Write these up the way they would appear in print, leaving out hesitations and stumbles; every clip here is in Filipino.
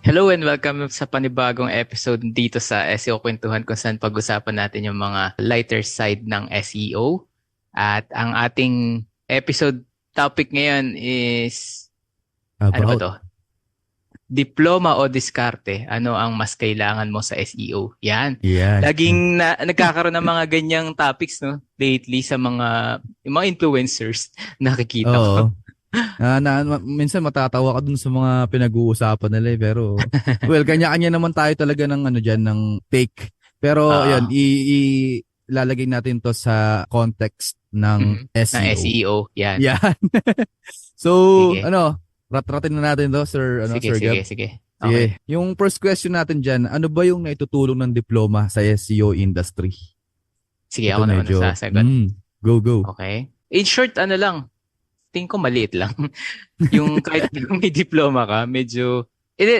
Hello and welcome sa panibagong episode dito sa SEO Kwentuhan kung saan pag-usapan natin yung mga lighter side ng SEO. At ang ating episode topic ngayon is, ano ba About. to? Diploma o diskarte? Ano ang mas kailangan mo sa SEO? Yan. Yan. Nagkakaroon ng mga ganyang topics no lately sa yung mga influencers nakikita ko. Oo. Minsan matatawa ka dun sa mga pinag-uusapan nila pero well, kanya-kanya naman tayo talaga ng ano diyan ng take. Pero Oo. yan, ilalagay natin to sa context ng Ng SEO. SEO. Yan. Yan. So, Sige. ano, rat-ratin na natin to, Sige, Sir Gab. sige, sige. Okay. Sige. Yung first question natin diyan, ano ba yung naitutulong ng diploma sa SEO industry? Sige, Ito ako naman ang medyo, sasagot. go, go. Okay. In short, ano lang, tingin ko maliit lang. Yung kahit may diploma ka, medyo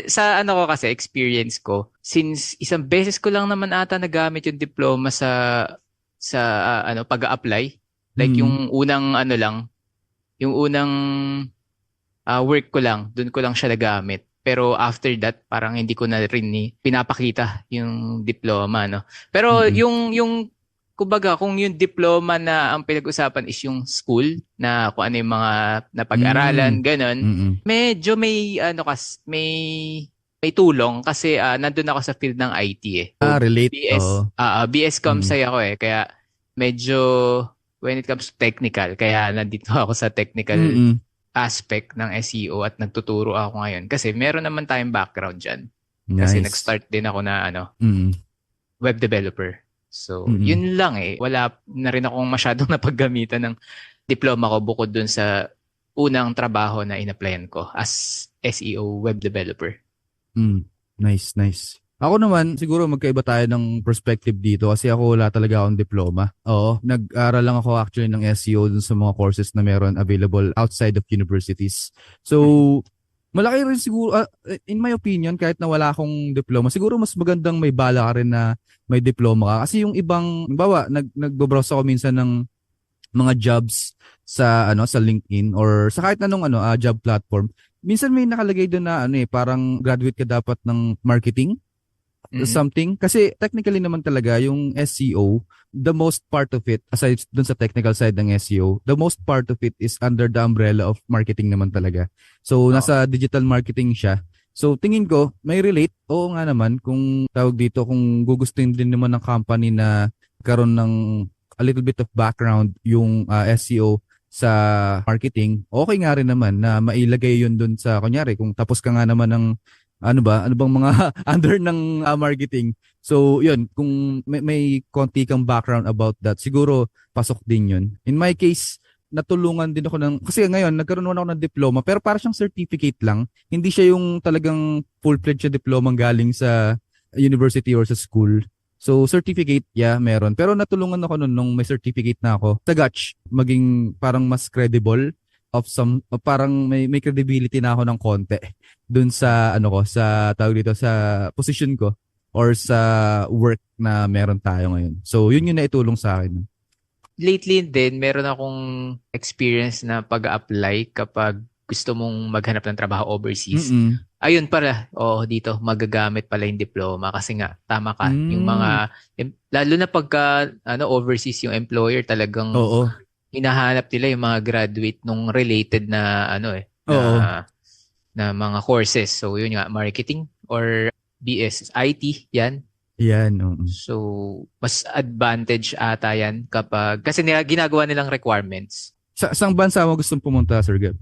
sa ano ko kasi experience ko, since isang beses ko lang naman ata nagamit yung diploma sa pag-apply. Like Mm. yung unang ano lang, yung unang work ko lang, dun ko lang siya nagamit. Pero after that, parang hindi ko na rin pinapakita yung diploma, no? Pero Mm. yung kumbaga, kung yung diploma na ang pinag-usapan is yung school, na kung ano yung mga napag-aralan, Mm. ganun, Mm. medyo may tulong kasi nandun ako sa field ng IT eh. So, Relate. Oo. BS Mm. Comsci ako eh. Kaya medyo when it comes to technical, kaya nandito ako sa technical Mm. aspect ng SEO at nagtuturo ako ngayon kasi meron naman tayong background dyan. Kasi Nice. nag-start din ako na Mm. web developer. So, Mm. yun lang eh. Wala na rin akong masyadong napaggamitan ng diploma ko bukod dun sa unang trabaho na in-applyan ko as SEO web developer. Mm. Nice, nice. Ako naman, siguro magkaiba tayo ng perspective dito kasi ako wala talaga akong diploma. Oo, nag-aral lang ako actually ng SEO dun sa mga courses na meron available outside of universities. Mhm. So, malaki rin siguro, in my opinion, kahit na wala akong diploma, siguro mas magandang may bala ka rin na may diploma ka. Kasi yung ibang, bawa, nagbo-browse ako minsan ng mga jobs sa LinkedIn or sa kahit anong job platform. Minsan may nakalagay doon na parang graduate ka dapat ng marketing Mhm. something. Kasi technically naman talaga yung SEO, the most part of it, aside dun sa technical side ng SEO, the most part of it is under the umbrella of marketing naman talaga. So, Oo. nasa digital marketing siya. So, tingin ko, may relate. Oo nga naman, kung tawag dito, kung gugustuhin din naman ng company na karon ng a little bit of background yung SEO sa marketing, okay nga rin naman na mailagay yun dun sa, kunyari, kung tapos ka nga naman ng ano bang mga under ng marketing. So, yun, kung may konti kang background about that, siguro pasok din yun. In my case, natulungan din ako kasi ngayon, nagkaroon naman ako ng diploma, pero para siyang certificate lang. Hindi siya yung talagang full-fledged diploma galing sa university or sa school. So, certificate, yeah, meron. Pero natulungan ako nun nung may certificate na ako. Sa Gutch, maging parang mas credible parang may credibility na ako ng konti dun sa sa tawag dito sa position ko or sa work na meron tayo ngayon. So yun yung naitulong sa akin. Lately din, meron akong experience na pag-apply kapag gusto mong maghanap ng trabaho overseas. Mm. Ayun pala, oo, dito, magagamit pala yung diploma kasi nga, tama ka. Yung Mm. mga, lalo na pagka overseas yung employer, talagang Oo. hinahanap nila yung mga graduate nung related na Oo. na mga courses. So yun nga, marketing or BS IT, yan. Yan. Oo. So mas advantage ata yan kapag kasi ginagawa nilang requirements. Saang bansa mo gustong pumunta, Sir Gab?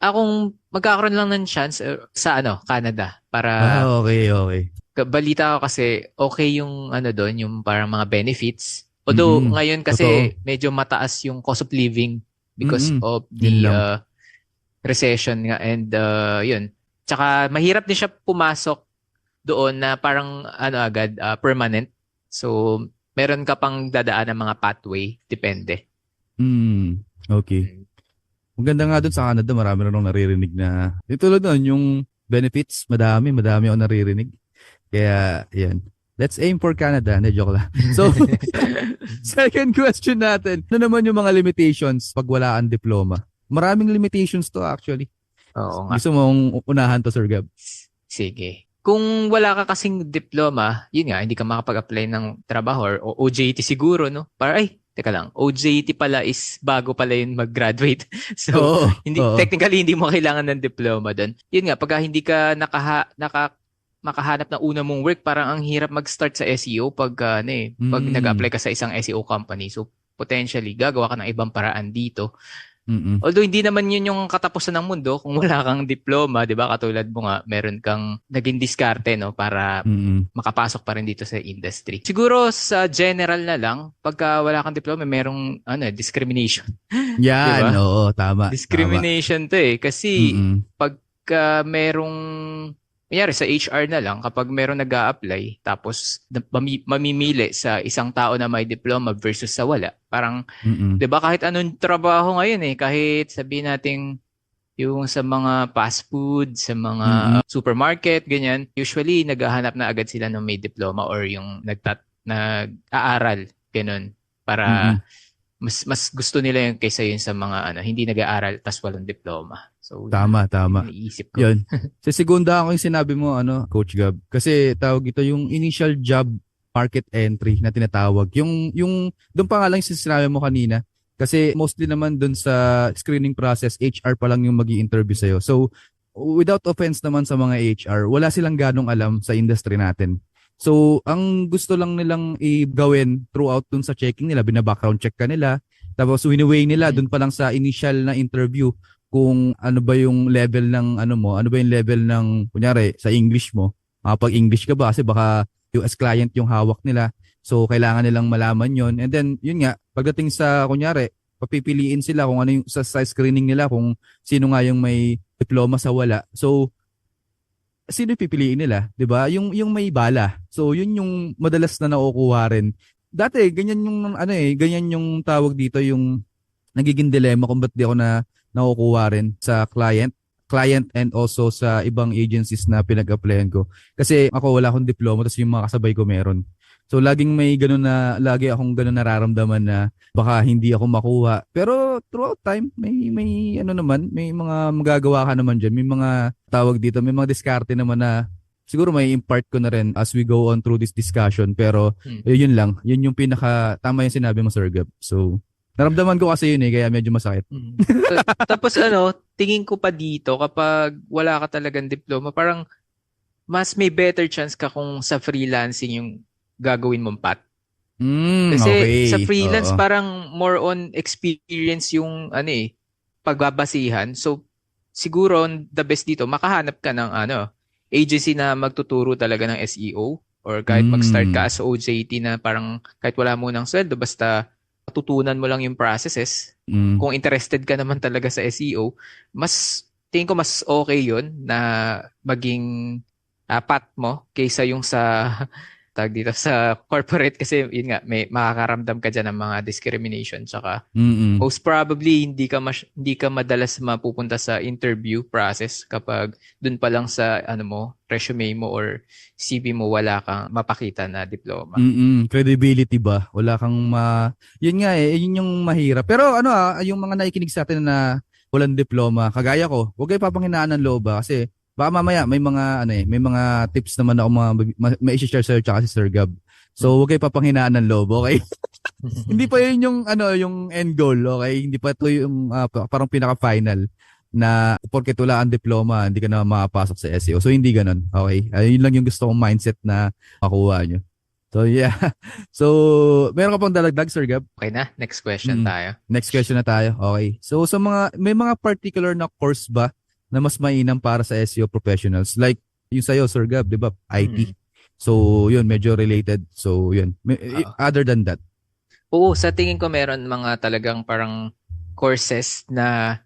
Akong magkakaroon lang ng chance sa Canada para Okay, okay. balita ko kasi okay yung doon, yung parang mga benefits. Although Mm. ngayon Totoo. kasi medyo mataas yung cost of living because Mm. of Yun the lang. recession nga and yun. Tsaka mahirap din siya pumasok doon na parang agad permanent. So meron ka pang dadaan ng mga pathway, depende. Mm. Okay. Mm. Maganda nga dun sa Canada, marami na nung naririnig na tulad nun, yung benefits, madami ako naririnig. Kaya, yan. Let's aim for Canada. Hindi, joke lang. So, second question natin. Ano naman yung mga limitations pag wala kang diploma? Maraming limitations to actually. Oo nga. Gusto mong unahan to, Sir Gab? Sige. Kung wala ka kasing diploma, yun nga, hindi ka makapag-apply ng trabaho or OJT siguro, no? Para, ay, teka lang, OJT pala is bago pala yun mag-graduate. So, Oo, hindi, oo. technically, hindi mo kailangan ng diploma doon. Yun nga, pagka hindi ka makahanap ng una mong work, parang ang hirap mag-start sa SEO pag Mm. nag-apply ka sa isang SEO company. So, potentially, gagawa ka ng ibang paraan dito. Mm. Although hindi naman yun yung katapusan ng mundo kung wala kang diploma, 'di ba? Katulad mo nga, meron kang naging diskarte no para Mm. makapasok pa rin dito sa industry. Siguro sa general na lang, pagka wala kang diploma, merong discrimination, 'di Yan, ba? oo, tama, tama. Discrimination 'to eh kasi Mm. pagka merong kunyari sa HR na lang, kapag merong nag-a-apply, tapos mamimili sa isang tao na may diploma versus sa wala, parang Mm. 'di ba kahit anong trabaho ngayon kahit sabihin nating yung sa mga fast food, sa mga Mm. supermarket, ganyan, usually naghahanap na agad sila ng may diploma or yung nag-aaral, ganun, para Mm. mas gusto nila yung kaysa yun sa mga hindi nag-aaral tas walang diploma. So, Tama, yun tama. yung iniisip ko. Yun. Sa segunda ako yung sinabi mo, Coach Gab. Kasi tawag ito yung initial job market entry na tinatawag. Doon pa nga lang yung sinabi mo kanina. Kasi mostly naman doon sa screening process, HR pa lang yung magi-interview sa'yo. So, without offense naman sa mga HR, wala silang ganong alam sa industry natin. So, ang gusto lang nilang i-gawin throughout dun sa checking nila, bina-background check ka nila, tapos wini-weigh nila Mhm. dun pa lang sa initial na interview kung ano ba yung level ng ano ba yung level ng kunyari sa English mo. Pag English ka ba kasi baka US client yung hawak nila. So kailangan nilang malaman yon. And then yun nga, pagdating sa kunyari, papipiliin sila kung ano yung sa screening nila kung sino nga yung may diploma sa wala. So sino yung pipiliin nila, 'di ba? Yung may bala. So yun yung madalas na nakukuha rin. Dati ganyan yung ganyan yung tawag dito yung nagiging dilemma kung ba't di ako na nakukuha rin sa client and also sa ibang agencies na pinag-applyan ko. Kasi ako wala akong diploma tapos yung mga kasabay ko meron. So lagi akong ganun nararamdaman na baka hindi ako makuha. Pero throughout time, may ano naman, may mga magagawa ka naman diyan. May mga tawag dito, may mga diskarte naman na siguro may impart ko na rin as we go on through this discussion. Pero Hmm. yun lang, yun yung tama yung sinabi mo, Sir Gab. So, naramdaman ko kasi yun kaya medyo masakit. Mhm. Tapos tingin ko pa dito kapag wala ka talagang diploma, parang mas may better chance ka kung sa freelancing yung gagawin mong path. Kasi sa Okay. freelance Oo. parang more on experience yung pagbabasihan. So siguro the best dito makahanap ka ng agency na magtuturo talaga ng SEO or kahit mag-start ka Mm. as OJT na parang kahit wala mo ng sweldo basta tutunan mo lang yung processes. Mm. Kung interested ka naman talaga sa SEO, tingin ko mas okay yun na maging path mo kaysa yung sa tag dito sa corporate kasi yun nga may makakaramdam ka diyan ng mga discrimination tsaka Mm. most probably hindi ka madalas mapupunta sa interview process kapag dun pa lang sa resume mo or CV mo wala kang mapakita na diploma. Credibility ba? Wala kang yun nga yun yung mahirap. Pero yung mga nakikinig sa atin na walang diploma, kagaya ko, huwag kayo papanghinaan ng loob kasi baka mamaya may mga tips naman ako mai-share sa'yo tsaka si Sir Gab. So, huwag kayo papanghinaan ng loob, okay? Hindi pa yun yung end goal, okay? Hindi pa ito yung parang pinaka-final na porket wala ang diploma, hindi ka na makapasok sa SEO. So, hindi ganun, okay? Yun lang yung gusto kong mindset na makuha nyo. So, yeah. So, meron ka pang dalagdag, Sir Gab? Okay na, next question Mm. tayo. Next question na tayo. Okay. So, may mga particular na course ba na mas mainam para sa SEO professionals? Like, yung sa'yo, Sir Gab, di ba? IT. Hmm. So, yun, medyo related. So, yun. Oo. Other than that. Oo, sa tingin ko meron mga talagang parang courses na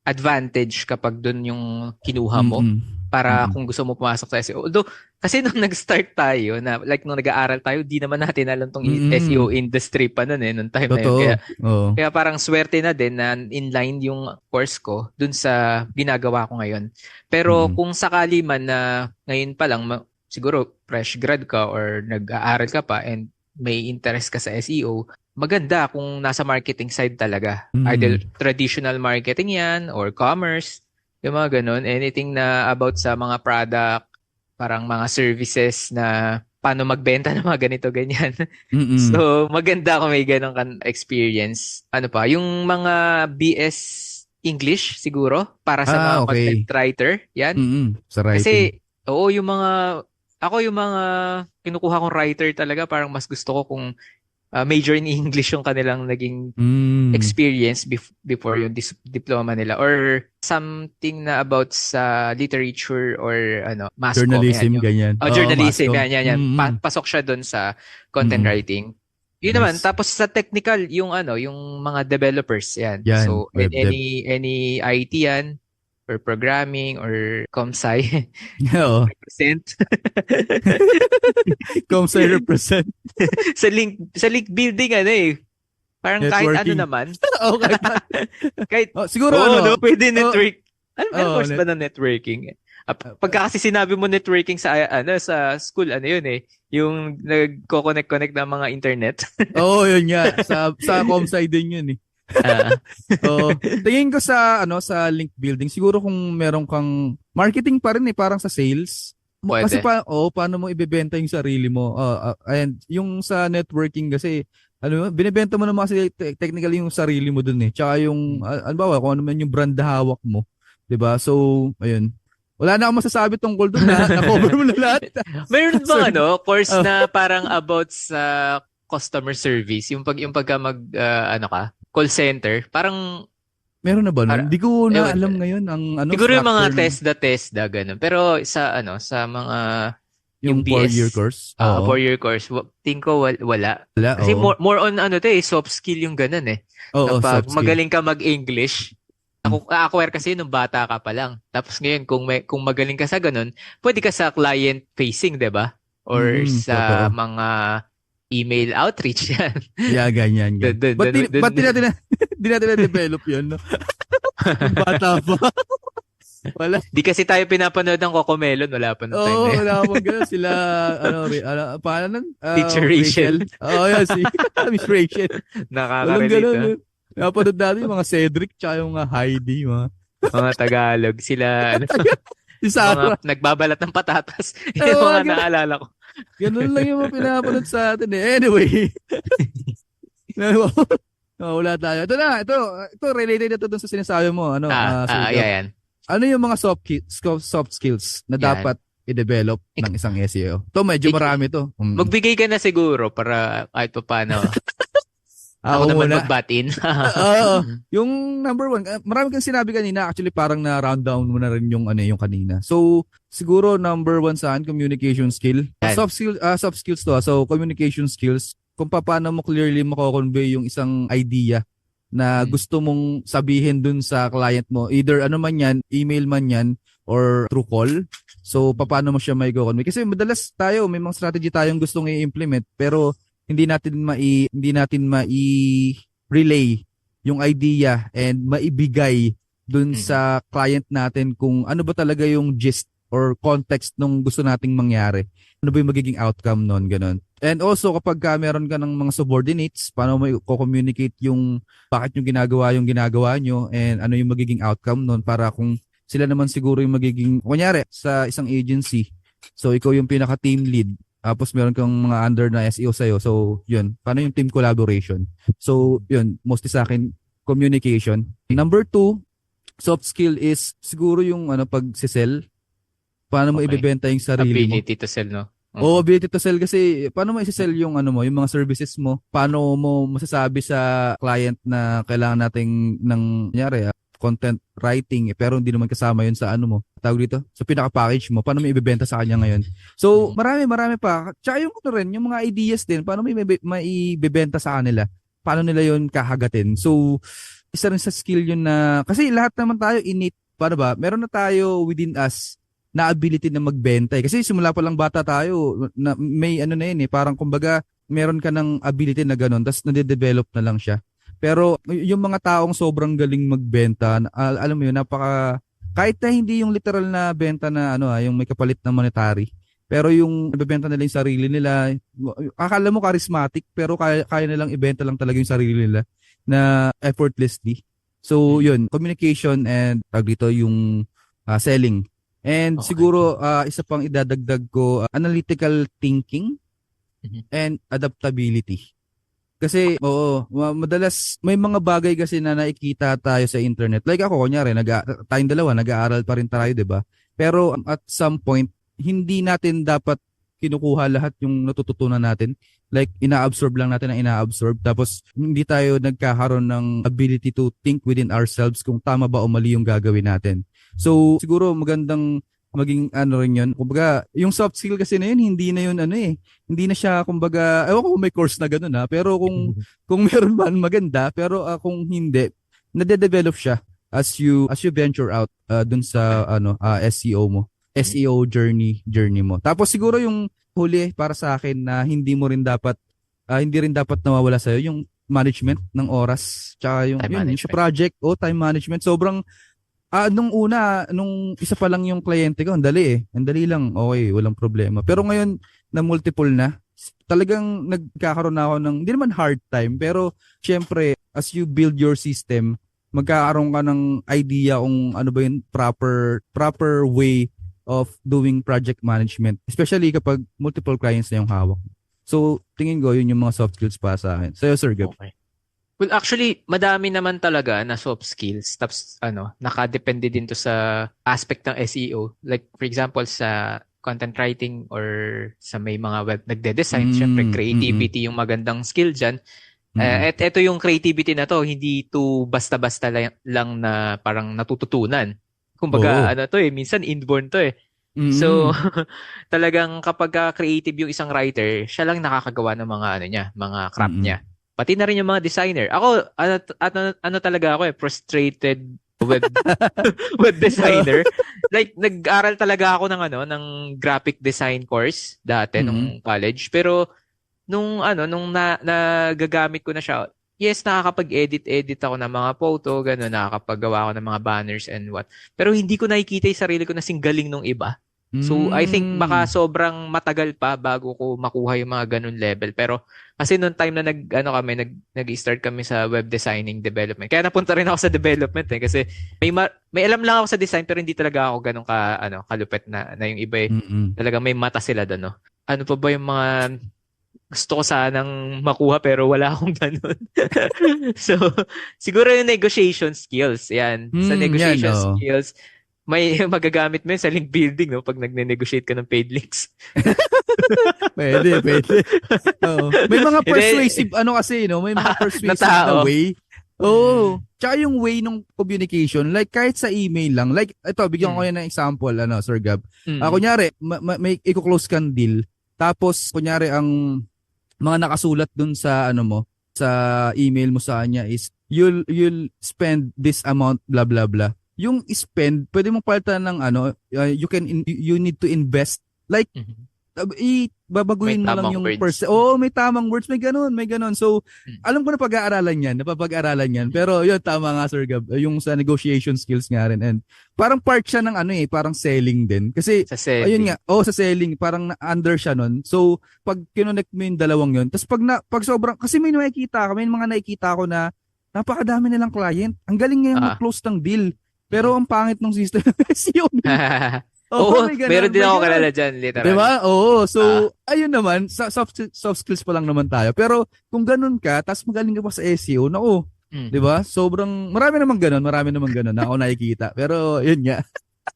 advantage kapag dun yung kinuha mo Mm-mm. para Mm-mm. kung gusto mo pumasok sa SEO. Although, kasi nung nag-start tayo, nung nag-aaral tayo, di naman natin alam tong SEO Mm-mm. industry pa nun nung time na yun. Totoo. Oo. Kaya parang swerte na din na inline yung course ko dun sa ginagawa ko ngayon. Pero Mm-mm. kung sakali man na ngayon pa lang, siguro fresh grad ka or nag-aaral ka pa and may interest ka sa SEO, maganda kung nasa marketing side talaga. Either Mm-mm. traditional marketing yan or commerce, yung mga ganun. Anything na about sa mga product, parang mga services na paano magbenta ng mga ganito, ganyan. Mm-mm. So, maganda kung may ganong experience. Ano pa, yung mga BS English siguro para sa mga content Okay. writer, yan. Sa writing. Kasi, oo, yung mga kinukuha kong writer talaga, parang mas gusto ko kung major in English yung kanilang naging Mm. experience before yung diploma nila or something na about sa literature or mass comm yan Journalism, yung ganyan. Oo, mass journalism comm. yan Mm-mm. pasok siya doon sa content Mm-mm. writing. Yun naman, Nice. tapos sa technical yung mga developers yan. Yan, So web dev. any IT yan or programming or comsci Oo. represent Comsci represent sa link building parang kahit ano networking. naman. Okay. Kahit, Siguro oo, ano? no, pwede Oh, network. Ano oh, course ba ng networking? Pagka kasi sinabi mo networking sa school, ano yun yung nagko-connect ng mga internet. yun nga. Sa Comsci din yun eh. Ah, Tingin ko sa link building, siguro kung meron kang marketing pa rin parang sa sales. Kasi pwede. paano mo ibebenta yung sarili mo? And yung sa networking kasi binebenta mo naman kasi technically yung sarili mo dun eh. Tsaka yung ano ba kung ano man yung brand na hawak mo, 'di ba? So, ayun. Wala na akong masasabi tungkol dun na-cover mo na lahat. Meron bang Sorry. course Oh, na parang about sa customer service, yung pagka call center, parang meron na ba nun? para Hindi ko na ewan ko. alam ngayon ang Siguro yung mga structure ng TESDA ganun. Pero sa mga yung yung 4-year BS, course. Oo. 4-year course, tingin ko wala. Wala, Kasi oo. more on soft skill yung ganun Oo, Kapag soft skill. magaling ka mag-English, Mm. acquire kasi nung bata ka pa lang. Tapos ngayon, kung magaling ka sa ganun, pwede ka sa client facing, 'di ba? Or sa Totoo. mga email outreach yan. Yeah, ganyan, Dun, ganyan. dun, Ba't dun, dun, di natin di natin na-develop yun, no? Yung bata pa. Wala. Di kasi tayo pinapanood ng Cocomelon, wala pa nung time na Oo, yun. wala akong ganun. Sila, paano nun? Teacher Rachel. Rachel. Oo, yan, si Miss Rachel. Walang Nakaka-relate ganun, eh. ah. Napanood natin yung mga Cedric tsaka yung mga Heidi, Mga Tagalog. Sila, si mga Sarah. nagbabalat ng patatas. Yung Oo, mga ganun, naalala ko. ganun lang yung mga pinapanood sa atin, eh. Anyway. Wala tayo. Ito related na to dun sa sinasabi mo, Sir Job. Yan. Ano yung mga soft skills na Yan. dapat i-develop ng isang SEO? Ito medyo Ik- marami to. Magbigay ka na siguro para kahit pa paano. Ako Ako naman muna. mag-bat-in. Yung number one, marami kang sinabi kanina, actually parang na-round down mo na rin yung yung kanina. So, siguro number one sa akin, communication skill. Yan. Soft skills to. So, communication skills, kung paano mo clearly mako-convey yung isang idea na gusto mong sabihin dun sa client mo. Either ano man yan, email man yan, or through call. So, paano mo siya may convey? Kasi madalas tayo, may mga strategy tayong gustong i-implement, pero hindi natin relay yung idea and maibigay dun sa client natin kung ano ba talaga yung gist or context nung gusto nating mangyari. Ano ba yung magiging outcome nun, ganun. And also, kapag meron ka ng mga subordinates, paano mo i-communicate yung bakit yung ginagawa nyo and ano yung magiging outcome nun para kung sila naman siguro yung magiging, kunyari, sa isang agency, so ikaw yung pinaka-team lead, tapos meron kang mga under na SEO sa'yo. So, yun. Paano yung team collaboration? So, yun. Mostly sa akin, communication. Number 2, soft skill is siguro yung pag-sell. Paano mo Okay. ibebenta yung sarili mo? Ability to sell, no? Oo, ability to sell kasi paano mo i-sell yung yung mga services mo? Paano mo masasabi sa client na kailangan nating ng kunyari, content writing pero hindi naman kasama yun sa tawag dito, sa pinaka-package mo, paano mo ibebenta sa kanya ngayon? So, marami pa. Tsaka yung yung mga ideas din, paano mo maibebenta sa kanila? Paano nila yun kahagatin? So, isa rin sa skill yun na, kasi lahat naman tayo innate, paano ba? Meron na tayo within us na ability na magbenta. Kasi simula pa lang bata tayo, na may na yun parang kumbaga, meron ka ng ability na ganun, tapos nade-develop na lang siya. Pero yung mga taong sobrang galing magbenta, alam mo yun, kahit na hindi yung literal na benta na yung may kapalit na monetary, pero yung nabebenta nila yung sarili nila, akala mo charismatic, pero kaya nilang ibenta lang talaga yung sarili nila na effortlessly. So yun, communication and tawag dito yung selling And Okay. siguro isa pang idadagdag ko, analytical thinking Mhm. and adaptability. Kasi, oo, madalas may mga bagay kasi na nakikita tayo sa internet. Like ako, kunyari, tayong dalawa, nag-aaral pa rin tayo, di ba? Pero at some point, hindi natin dapat kinukuha lahat yung natututunan natin. Like, ina-absorb lang natin ang ina-absorb. Tapos, hindi tayo nagkakaroon ng ability to think within ourselves kung tama ba o mali yung gagawin natin. So, siguro magandang maging ano rin yun. Kumbaga, yung soft skill kasi na yun, hindi na yun ano eh, hindi na siya kumbaga, ewan ko kung may course na gano'n ha, pero kung meron man maganda, pero kung hindi, nade-develop siya as you venture out dun sa Okay. SEO mo. Mhm. SEO journey mo. Tapos siguro yung huli para sa akin na hindi rin dapat nawawala sa yung management ng oras, tsaka yung Time yun sa management. project o time management. Sobrang nung isa pa lang yung kliyente ko, ang dali eh. Ang dali lang, okay, walang problema. Pero ngayon, na multiple na, talagang nagkakaroon na ako ng, hindi naman hard time, pero syempre, as you build your system, magkakaroon ka ng idea kung ano ba yung proper way of doing project management. Especially kapag multiple clients na yung hawak. So, tingin ko, yun yung mga soft skills para sa akin. Sa'yo, Sir Gab. Okay. Well, actually, madami naman talaga na soft skills. Tapos, nakadepende din to sa aspect ng SEO. Like, for example, sa content writing or sa may mga web nagde-design, syempre, Mm, mm, creativity yung magandang skill dyan. mm. At eto yung creativity na to, hindi to basta-basta lang na parang natututunan. Kumbaga, Oo. to minsan inborn to eh. So, Mm, talagang kapag creative yung isang writer, siya lang nakakagawa ng mga niya, mga craft mm. niya. Pati na rin yung mga designer. Ako, ano talaga ako frustrated web web designer. Like nag-aral talaga ako ng graphic design course dati Mm. nung college. Pero nung nagagamit ko na siya, yes, nakakapag-edit ako ng mga photo, gano'n, nakakapaggawa ako ng mga banners and what. Pero hindi ko nakikita yung sarili ko na singgaling nung iba. So, I think baka Hmm. sobrang matagal pa bago ko makuha yung mga ganun level. Pero kasi noong time na nag-start kami sa web designing development. Kaya napunta rin ako sa development kasi may alam lang ako sa design pero hindi talaga ako ganun kalupit na yung iba Mm. talaga may mata sila doon, no. Ano pa ba yung mga gusto ko sanang makuha pero wala akong ganun. So, siguro yung negotiation skills. Yan. Sa Yan, negotiation oo. skills, may magagamit mo yun sa link building, no? Pag nagne-negotiate ka ng paid links. Pwede, pwede. Oo. May mga Hindi, persuasive, ano kasi, no? May mga na persuasive na tao. way. Oo. Mm, Tsaka yung way ng communication, like kahit sa email lang, like ito, bigyan ko mm, yan ng example, Sir Gab. mm, Kunyari, may i-close kang deal, tapos kunyari ang mga nakasulat dun sa sa email mo sa kanya is you'll spend this amount blah blah blah. Yung spend, pwede mong palitan ng you need to invest like mm. May babaguhin mo lang tamang yung words. may tamang words, may ganun, may ganun. So, Mm. alam ko na pag-aaralan yan, napapag-aralan yan. Mm. Pero yun, tama nga Sir Gab, yung sa negotiation skills nga rin. And parang part siya ng parang selling din. Kasi, Sa ayun selling. nga, sa selling, parang under siya nun. So, pag kinonect mo yung dalawang yun, tapos pag sobrang, kasi may mga nakikita ko na napakadami nilang client. Ang galing ngayong Ah. mag-close ng deal. Pero Mm. ang pangit ng system ng SEO nila. Oo, Oo, may ganun, meron din may ako ganun. kalala dyan, 'Di literal. ba? Oo. Ah. So, ayun naman, sa soft skills pa lang naman tayo. Pero kung ganun ka, tapos magaling ka pa sa SEO, naku, 'di Mm. ba? Sobrang marami naman ganun na ako nakikita. Pero yun nga.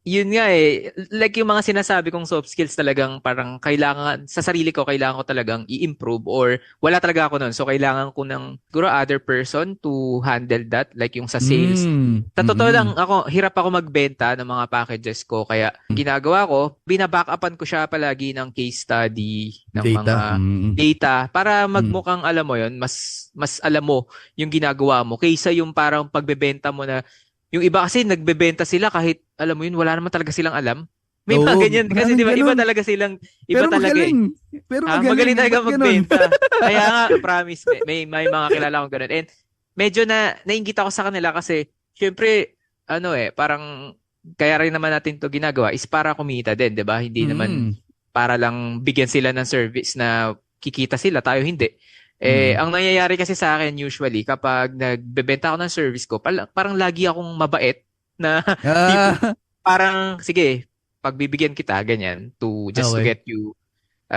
Yun nga eh. Like yung mga sinasabi kong soft skills talagang parang kailangan, sa sarili ko, kailangan ko talagang i-improve or wala talaga ako nun. So, kailangan ko ng siguro other person to handle that. Like yung sa sales. Mm. Sa totoo lang, Mm. hirap ako magbenta ng mga packages ko. Kaya, ang ginagawa ko, binaback-upan ko siya palagi ng case study, ng mga Data. Mm. data, para Mm. magmukhang alam mo yon mas alam mo yung ginagawa mo. Kaysa yung parang pagbebenta mo na yung iba kasi nagbebenta sila kahit alam mo yun, wala naman talaga silang alam. May mga Oo, ganyan kasi maraming 'di ba? Iba ganun. talaga silang iba Pero talaga eh. magaling. Pero Magaling magaling. talaga Ba't ganun? magbenta. Kaya nga, promise, may mga kilala akong ganun. And medyo nainggit ako sa kanila kasi syempre parang kaya rin naman natin 'to ginagawa is para kumita din, 'di ba? Hindi naman Mm. para lang bigyan sila ng service na kikita sila, tayo hindi. Mm. Ang nangyayari kasi sa akin usually kapag nagbebenta ako ng service ko, parang lagi akong mabait na tipo Ah, parang sige, pagbibigyan kita, ganyan, just to Okay. get you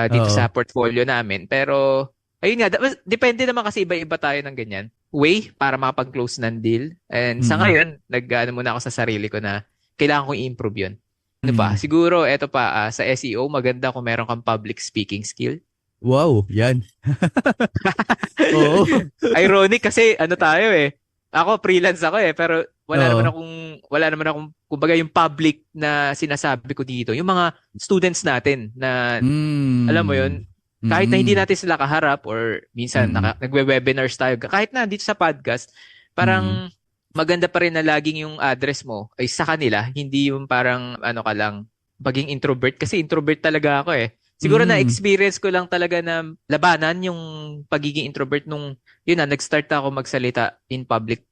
dito Oo. sa portfolio namin. Pero, ayun nga, depende naman kasi iba-iba tayo ng ganyan way para makapag-close ng deal. And sa Mm-mm. ngayon, nag-ano muna ako sa sarili ko na kailangan kong i-improve yun. Ano pa? Mm. Siguro, eto pa, sa SEO, maganda kung meron kang public speaking skill. Wow, yan. Oo. Ironic kasi ano tayo eh. Ako freelance ako eh, pero Oo. wala naman akong kumbaga yung public na sinasabi ko dito. Yung mga students natin na alam mo yun, Mm. kahit na hindi Mm. natin sila kaharap or minsan Mm. nagwe-webinars tayo, kahit na dito sa podcast, Mm. parang maganda pa rin na laging yung address mo ay sa kanila, hindi yung parang ano ka lang, maging introvert. Kasi introvert talaga ako eh. Siguro na Mm. experience ko lang talaga na labanan yung pagiging introvert nung yun na nag-start ako magsalita in public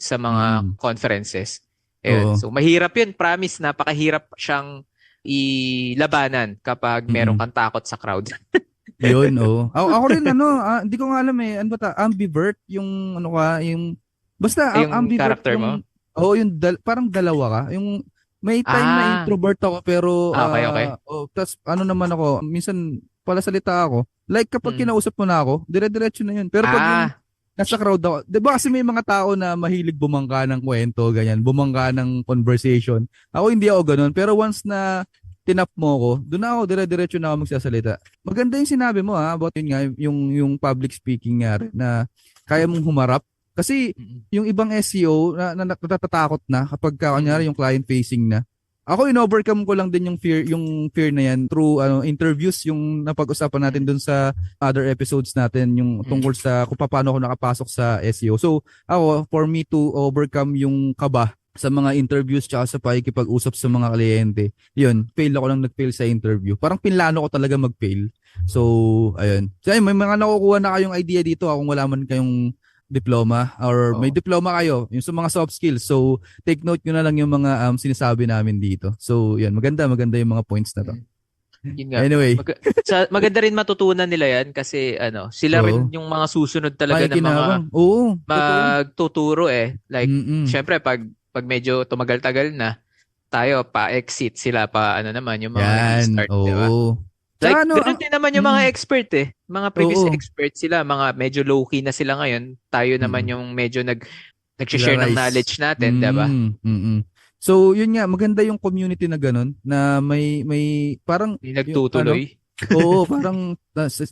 sa mga Mm. conferences. Ayun. Oo. So mahirap yun, promise, napakahirap siyang ilabanan kapag meron Mm. kang takot sa crowd. Yun, oo. Ako rin hindi ko nga alam eh. Ano ba ambivert yung ano ka, yung basta Ay, yung ambivert character mo? yung yung parang dalawa ka. Yung may time na Ah, introvert ako pero okay, okay. tas ano naman ako, minsan pala salita ako. Like kapag Mm. kinausap mo na ako, dire-diretso na yun. Pero pag yung Ah, nasa crowd ako, 'di ba kasi may mga tao na mahilig bumangka ng kwento, ganyan, bumangka ng conversation. Ako hindi ako ganoon, pero once na tinap mo ko, doon ako dire-diretso na ako magsasalita. Maganda yung sinabi mo about yun nga, yung public speaking nga rin, na kaya mong humarap. Kasi mm, yung ibang SEO na natatakot na kapag kunyari mm, yung client facing na. Ako in-overcome ko lang din yung fear na yan through interviews yung napag-usapan natin mm, dun sa other episodes natin yung mm, tungkol sa kung paano ako nakapasok sa SEO. So ako, for me to overcome yung kaba sa mga interviews tsaka sa pakikipag-usap sa mga kliyente, yun, fail ako lang nag-fail sa interview. Parang pinlano ko talaga mag-fail. So, ayun. So, ayun, may mga nakukuha na kayong idea dito kung wala man kayong diploma or may oo. diploma kayo yung sa mga soft skills. So, take note nyo na lang yung mga sinasabi namin dito. So, yan, maganda yung mga points na to. Mm. Yun nga. Anyway, Maganda rin matutunan nila yan kasi ano, sila rin oo. yung mga susunod talaga ng mga Makikinabang. Oo, totoo. magtuturo eh. Like, Mm-mm. syempre, pag medyo tumagal-tagal na, tayo pa-exit sila pa ano naman, yung mga nag Yan, start di ba? oo. Tsaka Like, ganun din naman yung mga expert eh. Mga previous oo, experts sila, mga medyo low-key na sila ngayon. Tayo naman mm. yung medyo nag-share ng Nagra-rise. knowledge natin, di ba? So, yun nga, maganda yung community na ganun, na may parang, Yung yung, ano, nagtutuloy. oo, parang,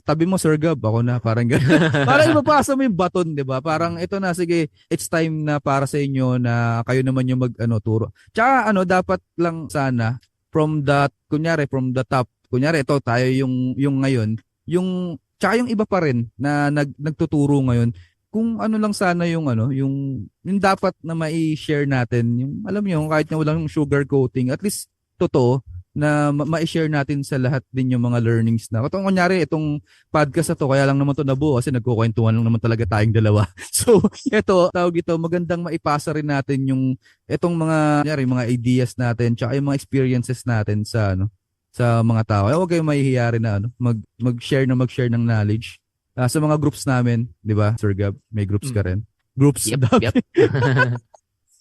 tabi mo, Sir Gab, ako na, parang ganun. Parang ipapasa mo yung baton, di ba? Parang, ito na, sige, it's time na para sa inyo na kayo naman yung turo. Tsaka, dapat lang sana, from the top, kunyari, ito, tayo yung ngayon, tsaka yung iba pa rin na nagtuturo ngayon, kung ano lang sana yung dapat na mai-share natin, yung alam niyo, kahit na walang sugar coating, at least totoo na mai-share natin sa lahat din yung mga learnings na. Katong kunyari, itong podcast na to, kaya lang naman to nabuo kasi nagkukwentuhan lang naman talaga tayong dalawa. So, ito, tawag ito, magandang maipasa rin natin yung itong mga ideas natin, tsaka yung mga experiences natin sa mga tao. Kaya huwag kayong mahihiya rin na mag-share ng knowledge. Sa mga groups namin, 'di ba? Sir Gab, may groups ka Mm. rin. Groups. Yep, yep.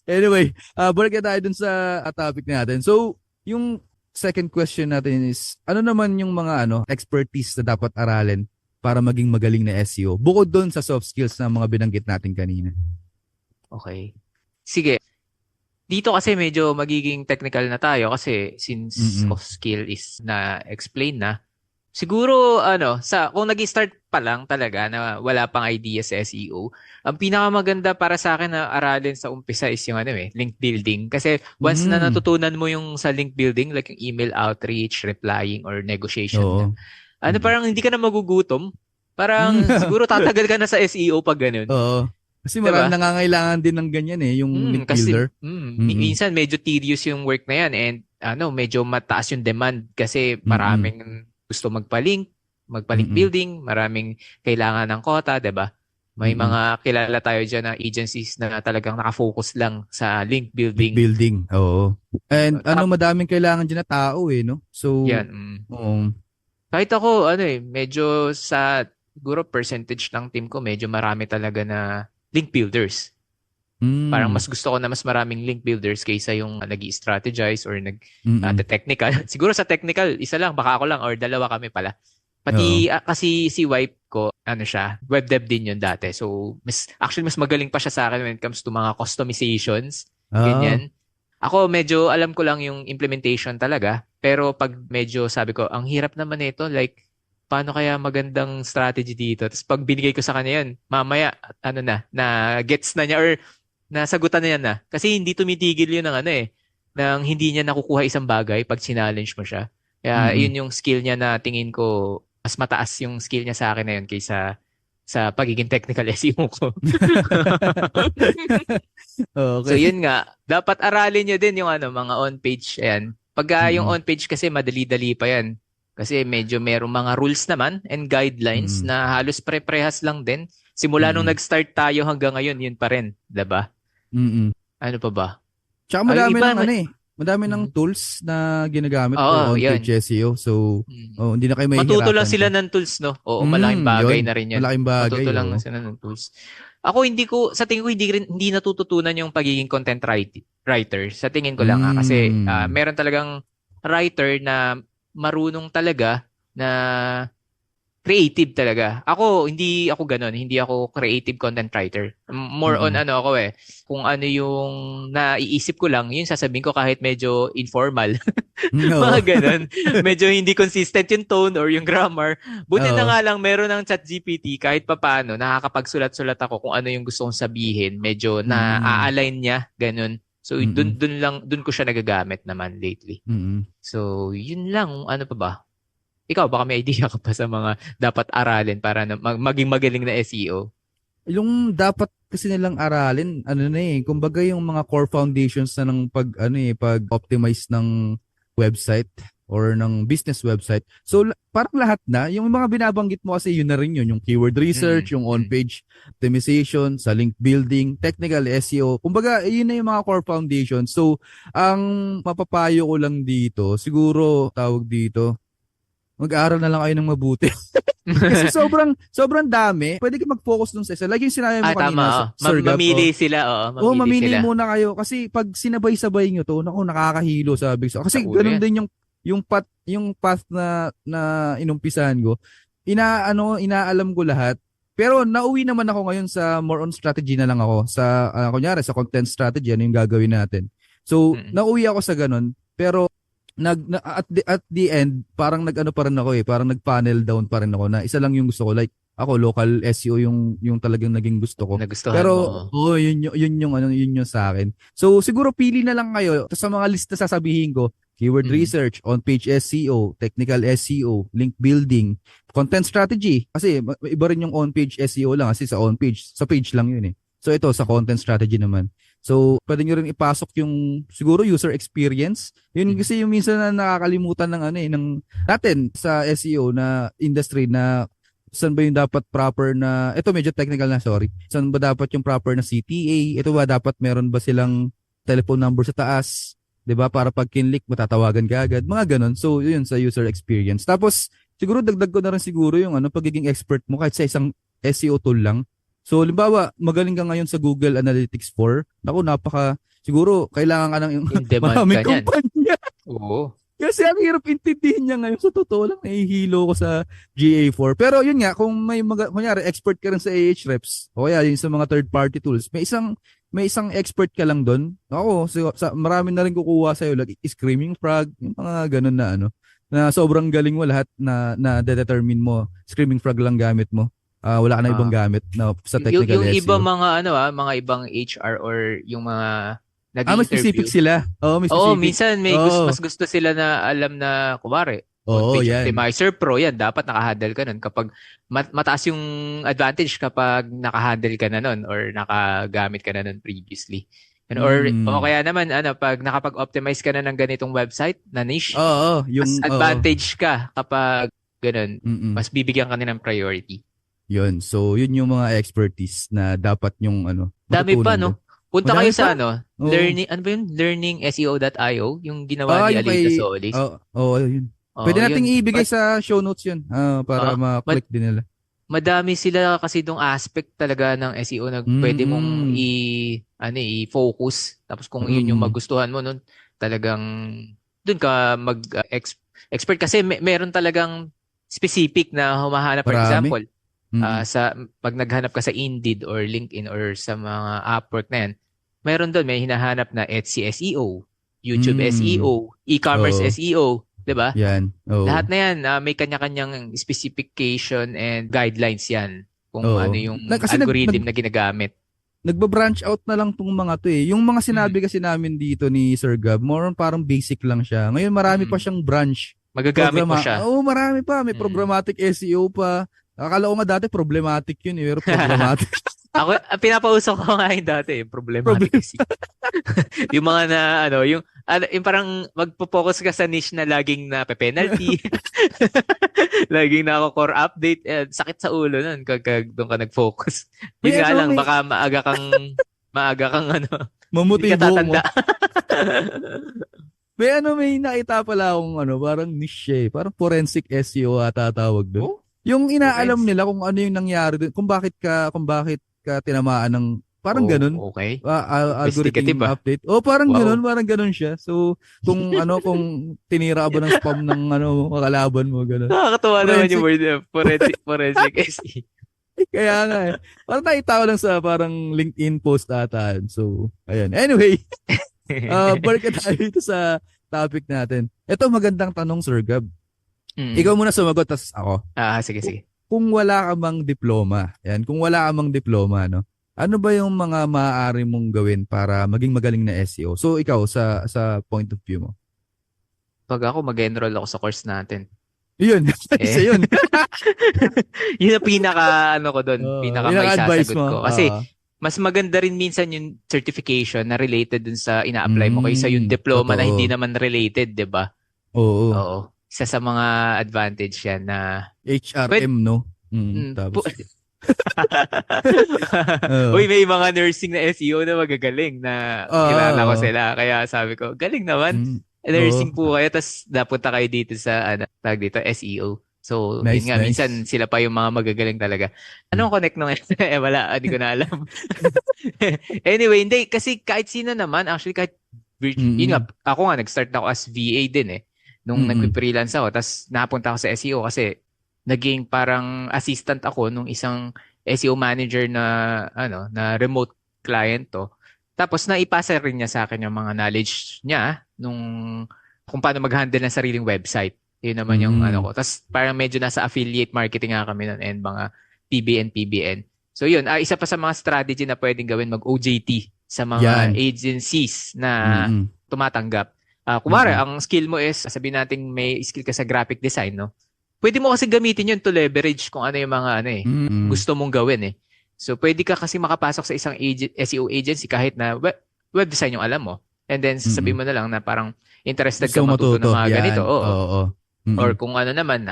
Anyway, balik na tayo dun sa topic natin. So, yung second question natin is, ano naman yung mga expertise na dapat aralin para maging magaling na SEO? Bukod dun sa soft skills na mga binanggit natin kanina. Okay. Sige. Dito kasi medyo magiging technical na tayo kasi since Mm-mm. soft skill is na explain na, siguro kung nag-start pa lang talaga na wala pang idea sa SEO, ang pinakamaganda para sa akin na aralin sa umpisa is yung link building. Kasi once na Mm. natutunan mo yung sa link building, like yung email outreach, replying, or negotiation Oo. na, Mm. parang hindi ka na magugutom. Parang siguro tatagal ka na sa SEO pag ganun. Oo. Kasi marami Diba? nangangailangan din ng ganyan yung link Kasi builder. Mm-mm. minsan medyo tedious yung work na yan and medyo mataas yung demand kasi Mm-mm. maraming gusto magpa-link Mm-mm. building, maraming kailangan ng quota, 'di ba? May Mm-mm. mga kilala tayo diyan na agencies na talagang nakafocus lang sa link Link building. building. Oo. And Tap, madaming kailangan dyan na tao no? So, yan. oo. Kahit ako medyo sa siguro percentage ng team ko medyo marami talaga na link builders. Parang Mm. mas gusto ko na mas maraming link builders kaysa yung nag-strategize or Mm. technical. Siguro sa technical, isa lang, baka ako lang or dalawa kami pala. Oo. Pati kasi si wife ko, ano siya, web dev din yun dati. So, actually mas magaling pa siya sa akin when it comes to mga customizations, Oo. ganyan. Ako medyo alam ko lang yung implementation talaga, pero pag medyo sabi ko, ang hirap naman nito, like paano kaya magandang strategy dito? Tapos pag binigay ko sa kanya yun, mamaya ano na gets na niya or nasagutan na niya na. Kasi hindi tumitigil yun ng ano eh, ng hindi niya nakukuha isang bagay pag challenge mo siya. Kaya Mm. yun yung skill niya na tingin ko mas mataas yung skill niya sa akin na yun kaysa sa pagiging technical SEO ko. So Okay. yun nga, dapat aralin niyo din yung ano, mga on-page. Ayan. Pag yung Mm. on-page kasi madali-dali pa yan. Kasi medyo merong mga rules naman and guidelines Mm. na halos pare-parehas lang din. Simula nung Mm. nag-start tayo hanggang ngayon, yun pa rin. 'Di ba? Mm. Ano pa ba? Tsaka Yung madami iba, ng ano eh, madami ng Mhm. tools na ginagamit for Oo, on-page yun. SEO. So, Mm. oh, hindi na kayo Matuto lang mahihirapan sila dyan. ng tools, no? Oo, malaking bagay Yun. na rin yun. Malaking bagay, Matuto lang oh. sila ng tools. Ako sa tingin ko hindi natututunan yung pagiging content writer. Sa tingin ko lang kasi Mm. meron talagang writer na marunong talaga na creative talaga. Hindi ako ganun. Hindi ako creative content writer. More on Mm. ano ako eh. Kung ano yung naiisip ko lang, yun sasabihin ko kahit medyo informal. Oo. Mga ganun. Medyo hindi consistent yung tone or yung grammar. Buti na Oo. nga lang meron ng ChatGPT kahit papaano nakakapagsulat-sulat ako kung ano yung gusto kong sabihin. Medyo Mm. na-align niya, ganun. So Mm. dun ko siya nagagamit naman lately. Mm. So yun lang, ano pa ba? Ikaw baka may idea ka pa sa mga dapat aralin para maging magaling na SEO. Yung dapat kasi nilang aralin, ano na eh, kumbaga yung mga core foundations na ng pag optimize ng website or ng business website. So parang lahat na, yung mga binabanggit mo kasi yun na rin yun, yung keyword research, Mm, yung mm, on-page optimization, sa link building, technical SEO. Kumbaga, yun na yung mga core foundations. So, ang mapapayo ko lang dito, siguro tawag dito, mag-aaral na lang kayo ng mabuti. Kasi sobrang dami. Pwede ka mag-focus dun sa isa. Like yung sinabi mo tama. kanina, Oh. Sir Gab, Mamili sila, oo. oh, Mamili mamili sila. muna kayo kasi pag sinabay-sabay nyo to, naku, nakakahilo sabi ko. Sa Kasi ulo ganun yan. din yung path na inumpisahan ko. Inaalam ko lahat. Pero nauwi naman ako ngayon sa more on strategy na lang ako. Sa kunyari sa content strategy, ano yung gagawin natin. So, Mm. nauwi ako sa ganun. Pero at the end parang nag-ano pa rin ako eh, parang nag-panel down pa rin ako na isa lang yung gusto ko, like ako local SEO yung talagang naging gusto ko. Nagustuhan mo. Pero yun yung sa akin. So siguro pili na lang kayo sa mga list na sasabihin ko, keyword Mm. research, on-page SEO, technical SEO, link building, content strategy. Kasi iba rin yung on-page SEO lang kasi sa page lang yun eh. So ito sa content strategy naman. So, pwede nyo rin ipasok yung siguro user experience. Yun Mm. kasi yung minsan na nakakalimutan ng ng natin sa SEO na industry na saan ba yung dapat proper na, ito medyo technical na, sorry. Saan ba dapat yung proper na CTA? Ito ba dapat meron ba silang telephone number sa taas? 'Di ba? Para pag kinlik matatawagan ka agad. Mga ganun. So, yun sa user experience. Tapos, siguro dagdag ko na rin siguro yung pagiging expert mo kahit sa isang SEO tool lang. So, limbawa, magaling ka ngayon sa Google Analytics 4. Naku, siguro, kailangan ka ng In demand maraming ka niyan. kumpanya. Oo. Kasi ang hirap intindihin niya ngayon. Sa totoo lang, nahihilo ko sa GA4. Pero yun nga, kung kunyari, expert ka rin sa Ahrefs, o kaya yung sa mga third-party tools, may isang expert ka lang doon. Ako, marami na rin kukuha sa'yo, like Screaming Frog, yung mga ganun na sobrang galing mo lahat na determine mo. Screaming Frog lang gamit mo. Wala ka na ibang Ah. gamit na sa Yung, technical yung iba SEO. mga ibang HR or yung mga May specific nag-i-interview. sila. Oo, may Oo, specific. minsan Oo. mas gusto sila na alam na, kumari, Oo, on-page yan. optimizer pro, yan, dapat nakahandle ka nun. Kapag mataas yung advantage kapag nakahandle ka na nun or nakagamit ka na nun previously. O Mm. kaya naman, pag nakapag-optimize ka na ng ganitong website na niche, Oo, mas oo. advantage ka kapag ganun, Mm. mas bibigyan ka ng priority. Yun. So, yun yung mga expertise na dapat yung Dami pa, matutunan doon. no? Punta Madami kayo sa pa. Oo. learning, ano ba yun? Learningseo.io, yung ginawa ni Yung Alida kay, Solis. yun. Pwede Oo, nating yun. ibigay sa show notes yun para Oo. ma-click din nila. madami sila kasi dong aspect talaga ng SEO na pwede mong Mm. i-focus. Tapos kung yun yung Mm. magustuhan mo nun, talagang dun ka expert kasi meron talagang specific na humahanap. For Marami. example, Mm. sa pag naghanap ka sa Indeed or LinkedIn or sa mga Upwork na yan, meron doon may hinahanap na Etsy SEO, YouTube Mm. SEO, e-commerce Oo. SEO, 'di ba? Yan. Lahat Oo. na yan, may kanya-kanyang specification and guidelines yan kung ano Oo. yung Kasi algorithm na ginagamit. nagba-branch out na lang tong mga to eh. Yung mga Mm, sinabi kasi namin dito ni Sir Gab, more on parang basic lang siya. Ngayon marami pa mm. siyang branch. Magagamit mo siya. Marami pa. May Mm. programmatic SEO pa. Akala ko nga dati problematic yun eh. Pero programmatic. Ako, pinapausok ko nga yung dati, problematic Problem. SEO. Yung mga na, yung parang magpo-focus ka sa niche na laging na penalty, laging na ako core update, sakit sa ulo nun kag doon ka nag-focus. Yun May nga ano, lang, may baka maaga kang hindi ka mamutibo mo. tatanda. May nakita pala akong parang niche eh. Parang forensic SEO ata tawag doon. Oh, Yung inaalam forensic. nila kung ano yung nangyari doon, kung bakit ka tinamaan ng parang ganun. Oh, okay. Algorithm Investigative ah. update. Wow. Parang ganun siya. So, kung tinira ka ba ng spam ng makalaban mo ganun. Nakakatawa naman yung Forensic. word forensic SE. Kaya nga eh. Parang nakita ko lang sa parang LinkedIn post ata. So, ayun. Anyway, balik tayo dito sa topic natin. Ito magandang tanong, Sir Gab. Mm. Ikaw muna sumagot, tas ako. Sige, sige. Kung wala ka mang diploma, yan, kung wala ka mang diploma, no? Ano ba yung mga maaari mong gawin para maging magaling na SEO? So ikaw sa point of view mo. Pag ako, mag-enroll ako sa course natin. Yun, isa Eh, yun. yun ang ko doon, pinaka Yun ang may advice sasagot mo. ko. Kasi, mas maganda rin minsan yung certification na related dun sa ina-apply mo kaysa yung diploma na hindi Totoo. naman related, 'di ba? Oo. Oo. Isa sa mga advantage yan na pwede, HRM, no? mm, pu- Tapos, oo. Uy, may mga nursing na SEO na magagaling na kilala ko Oo. sila. Kaya sabi ko, galing naman. Mm, oo. Nursing po kayo, tapos napunta kayo dito sa, tag dito, SEO. So, yun Nice, nga, minsan nice. sila pa yung mga magagaling talaga. Anong connect nung wala, hindi ko na alam. Anyway, hindi, kasi kahit sino naman, actually, kahit yun nga, Mm-mm. ako nga, nag-start ako as VA din eh, nung Mm-mm. nag-freelance ako, tapos napunta ako sa SEO kasi naging parang assistant ako nung isang SEO manager na, na remote client to. Tapos naipasa rin niya sa akin yung mga knowledge niya nung kung paano mag-handle ng sariling website. Yun naman yung Mm-mm. ko. Tapos parang medyo nasa affiliate marketing nga kami nun and mga PBN. So yun, isa pa sa mga strategy na pwedeng gawin mag-OJT sa mga Yan. agencies na Mm-mm. tumatanggap. Kumare, Mm-mm. ang skill mo is, sabihin natin may skill ka sa graphic design, no? Pwede mo kasi gamitin yun to leverage kung ano yung mga Mm-mm. gusto mong gawin eh. So pwede ka kasi makapasok sa isang SEO agency kahit na web design yung alam mo. And then Mm-mm. sasabihin mo na lang na parang interested Gusto ka mo matuto ng matuto. mga ganito. Yan. Oo. Oo. Or Mm-mm. kung ano naman,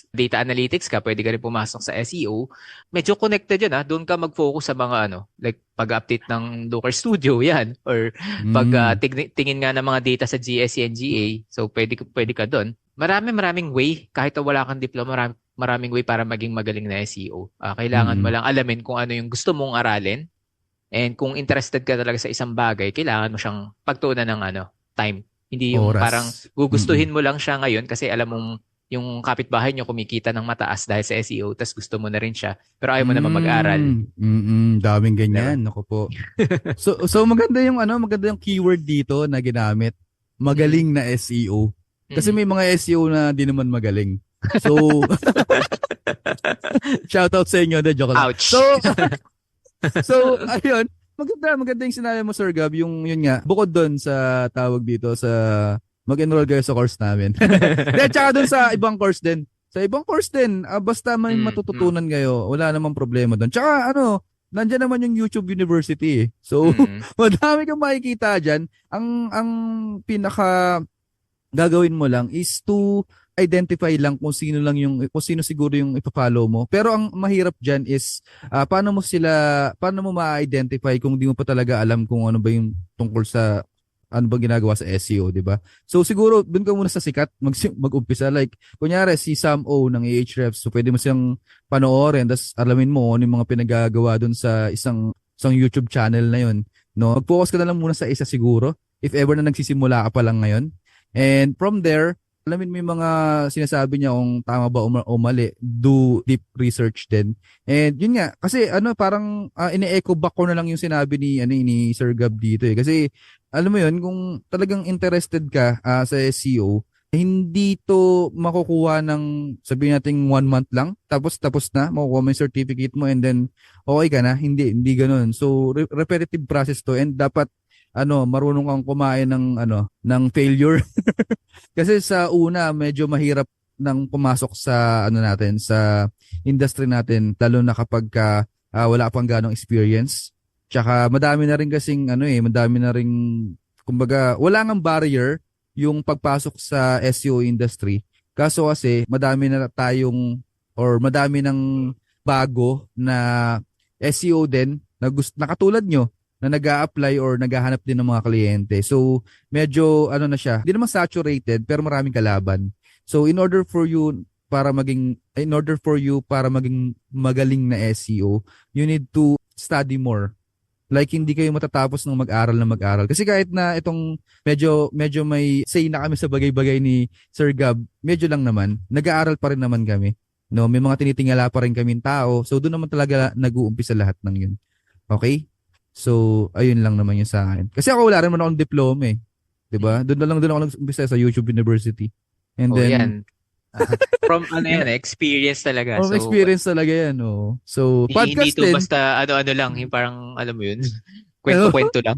data analytics ka, pwede ka rin pumasok sa SEO. Medyo connected yun ha. Doon ka mag-focus sa mga like pag-update ng Looker Studio, yan. Or pag Mm. tingin nga ng mga data sa GSE and GA. So pwede ka doon. Maraming way. Kahit na wala kang diploma, maraming way para maging magaling na SEO. Kailangan mo Mm-mm. lang alamin kung ano yung gusto mong aralin. And kung interested ka talaga sa isang bagay, kailangan mo siyang pagtuunan ng time. Hindi yung parang Oras. Mm-mm. gugustuhin mo lang siya ngayon kasi alam mong yung kapitbahay nyo kumikita ng mataas dahil sa SEO, tas gusto mo na rin siya, pero ayaw mo naman mag-aral. Daming Diba? ganyan. Naku po. So maganda yung keyword dito na ginamit. Mm. Magaling na SEO. Kasi Mm. may mga SEO na di naman magaling. So, shoutout sa inyo. Joke lang. Ouch! So, ayun. Maganda yung sinabi mo, Sir Gab. Yun nga, bukod doon sa tawag dito sa mag-enroll kayo sa course namin. Then, tsaka doon sa ibang course din. Sa ibang course din, basta may Mm. matututunan kayo, wala namang problema doon. Tsaka nandiyan naman yung YouTube University eh. So, Mm. madami kang makikita dyan. Ang pinaka gagawin mo lang is to identify lang kung sino siguro yung ipa-follow mo. Pero ang mahirap diyan is paano mo ma-identify kung di mo pa talaga alam kung ano ba yung tungkol sa ano ba ginagawa sa SEO, di ba? So siguro doon ka muna sa sikat mag-umpisa, like kunyari si Sam O ng Ahrefs, so pwede mo siyang panoorin, tapos alamin mo ano yung mga pinagagawa doon sa isang YouTube channel na yun, no? Mag-focus ka na lang muna sa isa siguro if ever na nagsisimula ka pa lang ngayon. And from there, alamin mo yung mga sinasabi niya kung tama ba o mali, do deep research din. And yun nga, kasi ano parang ine-echo back ko na lang yung sinabi ni Sir Gab dito eh. Kasi alam mo yun, kung talagang interested ka sa SEO, hindi to makukuha ng sabihin natin 1 month lang, tapos na, makukuha mo yung certificate mo and then okay ka na. Hindi ganoon. So repetitive process to and dapat marunong kang kumain ng failure. Kasi sa una medyo mahirap nang pumasok sa natin sa industry natin lalo na kapag wala pang ganong experience. Tsaka madami na rin kasing madami na ring kumbaga wala ngang barrier yung pagpasok sa SEO industry. Kaso kasi madami na tayong or madami ng bago na SEO din na katulad nyo na nag-a-apply or naghahanap din ng mga kliyente. So medyo na siya, hindi naman saturated pero maraming kalaban. So in order for you para maging magaling na SEO, you need to study more. Like hindi kayo matatapos ng mag-aral. Kasi kahit na itong medyo may say na kami sa bagay-bagay ni Sir Gab, medyo lang naman, nag-aaral pa rin naman kami. No, may mga tinitingala pa rin kaming tao. So doon naman talaga nag-uumpisa lahat ng 'yun. Okay? So ayun lang naman 'yung sa akin. Kasi ako wala rin man akong diploma eh. 'Di ba? Doon ako nag-umpisa sa YouTube University. And then yan. From experience talaga. So, experience talaga yan, oh. So, hindi podcast to din. basta ano-ano lang, yung parang, alam mo yun, kwento-kwento lang.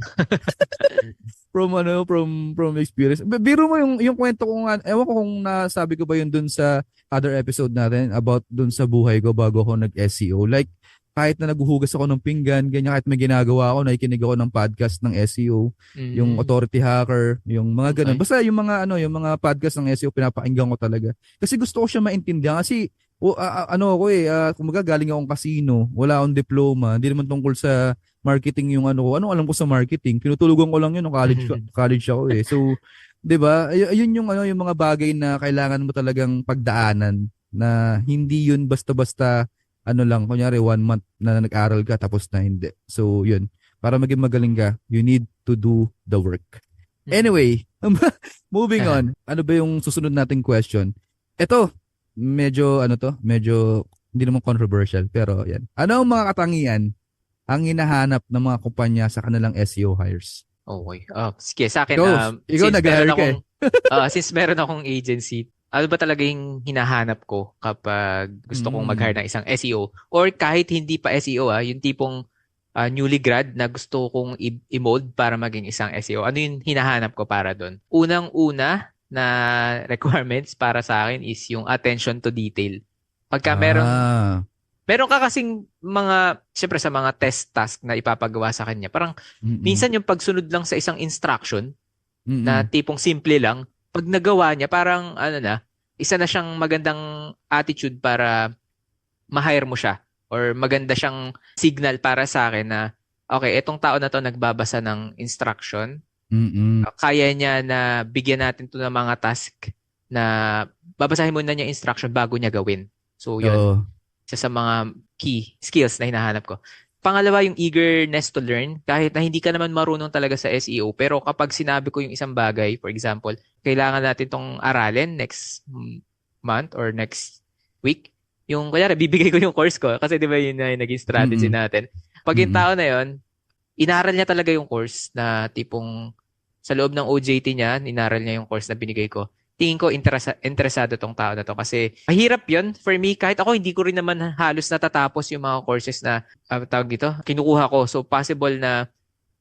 from experience. Biro mo yung kwento ko nga, ewan ko kung nasabi ko ba yun dun sa other episode natin about dun sa buhay ko bago ako nag-SEO. Like, kahit na naghuhugas ako ng pinggan, ganyan, kahit may ginagawa ako, nakikinig ako ng podcast ng SEO, yung Authority Hacker, yung mga ganun. Okay. Basta yung mga podcast ng SEO, pinapakinggan ko talaga. Kasi gusto ko siya maintindihan. Kasi, kumaga galing akong casino, wala akong diploma, hindi naman tungkol sa marketing yung ano alam ko sa marketing, tinutulugan ko lang yun nung college ako eh. So, 'di ba? Ayun yung yung mga bagay na kailangan mo talagang pagdaanan na hindi yun basta-basta lang, kunyari 1 month na nag-aral ka tapos na hindi. So, yun. Para maging magaling ka, you need to do the work. Anyway, moving on. Ano ba yung susunod nating question? Ito, medyo hindi naman controversial, pero yan. Ano ang mga katangian ang hinahanap ng mga kumpanya sa kanilang SEO hires? Okay. Sige, sa akin, ikaw nag-hire ka eh. Since meron akong agency, ano ba talaga yung hinahanap ko kapag gusto kong mag-hire ng isang SEO? Or kahit hindi pa SEO, yung tipong newly grad na gusto kong i-mold para maging isang SEO. Ano yung hinahanap ko para doon? Unang-una na requirements para sa akin is yung attention to detail. Pagka meron ka kasing siyempre sa mga test task na ipapagawa sa kanya, parang minsan yung pagsunod lang sa isang instruction na tipong simple lang, pag nagawa niya, parang isa na siyang magandang attitude para ma-hire mo siya or maganda siyang signal para sa akin na okay, etong tao na to nagbabasa ng instruction. Kaya niya na bigyan natin to ng mga task na babasahin muna niya instruction bago niya gawin. So, yun. Isa sa mga key skills na hinahanap ko. Pangalawa, yung eagerness to learn. Kahit na hindi ka naman marunong talaga sa SEO, pero kapag sinabi ko yung isang bagay, for example, kailangan natin tong aralin next month or next week, yung kaya bibigay ko yung course ko kasi di ba yun na yung naging strategy natin. Pag yung tao na yun, inaral niya talaga yung course na tipong sa loob ng OJT niya, inaral niya yung course na binigay ko. Tingin ko interesado tong tao na to kasi mahirap yun for me. Kahit ako, hindi ko rin naman halos natatapos yung mga courses na tawag dito, kinukuha ko. So, possible na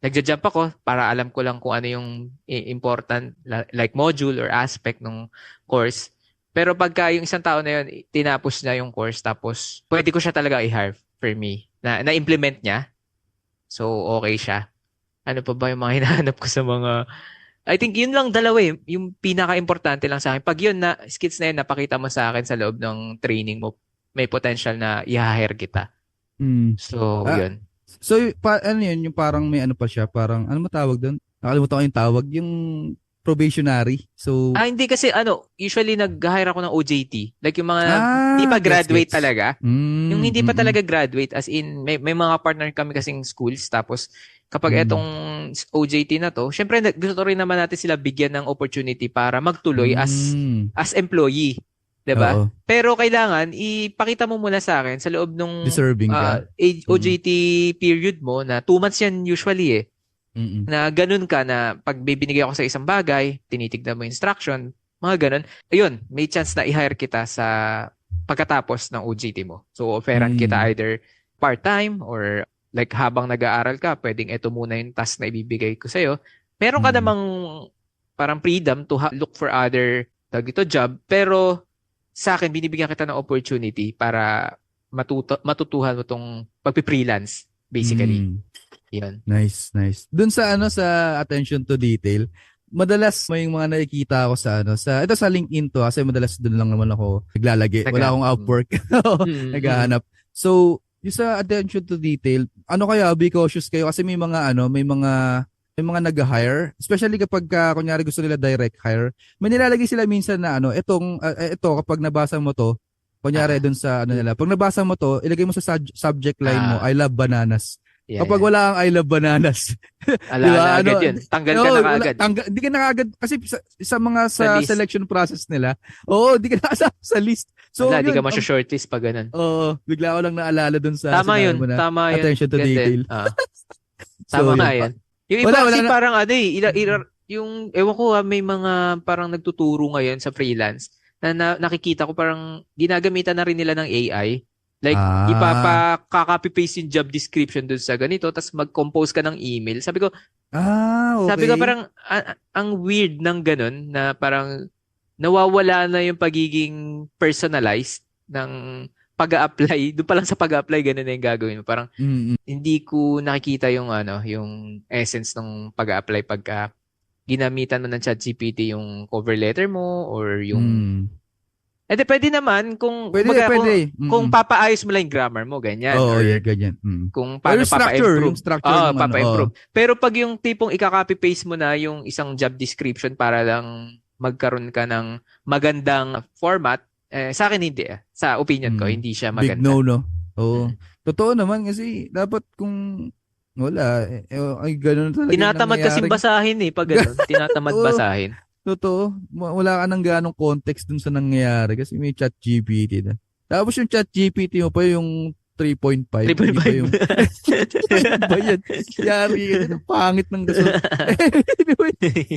nagja-jump ako para alam ko lang kung ano yung important like module or aspect ng course. Pero pagka yung isang tao na yun, tinapos niya yung course tapos pwede ko siya talaga i-hire for me. Na-implement niya. So, okay siya. Ano pa ba yung mga hinahanap ko sa mga I think yun lang dalawa eh. Yung pinaka-importante lang sa akin. Pag yun na, skills na yun, napakita mo sa akin sa loob ng training mo, may potential na i-hire kita. So, yun. So, ano yun, yung parang may ano pa siya, parang, ano matawag doon? Nakalimutan ko yung tawag, yung probationary. So, Hindi kasi usually nag-hire ako ng OJT. Like yung mga hindi pa gets, graduate gets. talaga. Yung Mm, hindi mm, pa mm, talaga graduate as in may mga partner kami kasing schools tapos kapag etong mm, OJT na to, syempre gusto rin naman natin sila bigyan ng opportunity para magtuloy mm. as employee, 'di ba? Oo, Pero kailangan ipakita mo muna sa akin sa loob nung deserving ka. Mm, OJT period mo na 2 months yan usually mm, na ganun ka na pag bibinigay ako sa isang bagay, tinitignan mo yung instruction, mga ganun. Ayun, may chance na i-hire kita sa pagkatapos ng OJT mo. So, offeran kita mm, either part-time or like habang nag-aaral ka, pwedeng ito muna yung task na ibibigay ko sa'yo. Meron ka mm, namang parang freedom to look for other job, pero sa akin, binibigyan kita ng opportunity para matutuhan mo tong pagpi-freelance, basically. mm. Yun. Nice, nice. Dun sa sa attention to detail, madalas may mga nakikita ako sa sa ito sa LinkedIn to kasi madalas dun lang naman ako naglalagay. Wala akong Upwork. Mm. Naghahanap. So, yung sa attention to detail, kaya be cautious kayo kasi may mga nag-hire, especially kapag kunyari gusto nila direct hire, may nilalagay sila minsan na ito kapag nabasa mo to, kunyari Ah, dun sa nila, pag nabasa mo to, ilagay mo sa subject line mo, ah, I love bananas. yeah, Kapag yeah. wala kang I love bananas, Ala di na ba? agad yun. Tanggal ka No, na wala, kaagad hindi ka na agad kasi sa mga sa list. selection process nila. Oo, di ka na sa list. So, Ala, di ka yun. shortlist pa ganun. Bigla ko lang naalala dun sa Tama sinabi yun. mo na Tama yun. attention to Ganda yun. detail. Tama So, nga yun. yan. Yung iba Wala kasi na. parang yung, ewan ko may mga parang nagtuturo ngayon sa freelance na nakikita ko parang ginagamitan na rin nila ng AI. Like, Ah. copy-paste yung job description dun sa ganito, tapos mag-compose ka ng email. Sabi ko Okay. parang ang weird ng ganun na parang nawawala na yung pagiging personalized ng pag-a-apply. Doon pa lang sa pag-a-apply ganun na yung gagawin mo. Parang Mm, hindi ko nakikita yung essence ng pag-a-apply pagka ginamitan mo ng ChatGPT yung cover letter mo or yung mm. pwede naman kung Pwede, kumbaga pwede. kung papaayos mo lang yung grammar mo ganyan Oo, yeah, or ganyan. Mm. kung Or paano yung papa-improve. structure ng Papa-improve. Pero pag yung tipong ika-copy paste mo na yung isang job description para lang magkaroon ka ng magandang format, sa akin hindi Sa opinion ko, Mm. hindi siya Big maganda. no, no? Oo. Mm. Totoo naman kasi dapat kung wala, ay ganun talaga yung Tinatamad kasing nangyayari. basahin pag ganun. Tinatamad Oo, basahin. totoo. Wala ka nang ganong context dun sa nangyayari kasi may chat GPT na. Tapos yung chat GPT mo pa yung 3.5, hindi pa yung 3.5. ba yan? Yari yun. Ang pangit ng gasol. Anyway,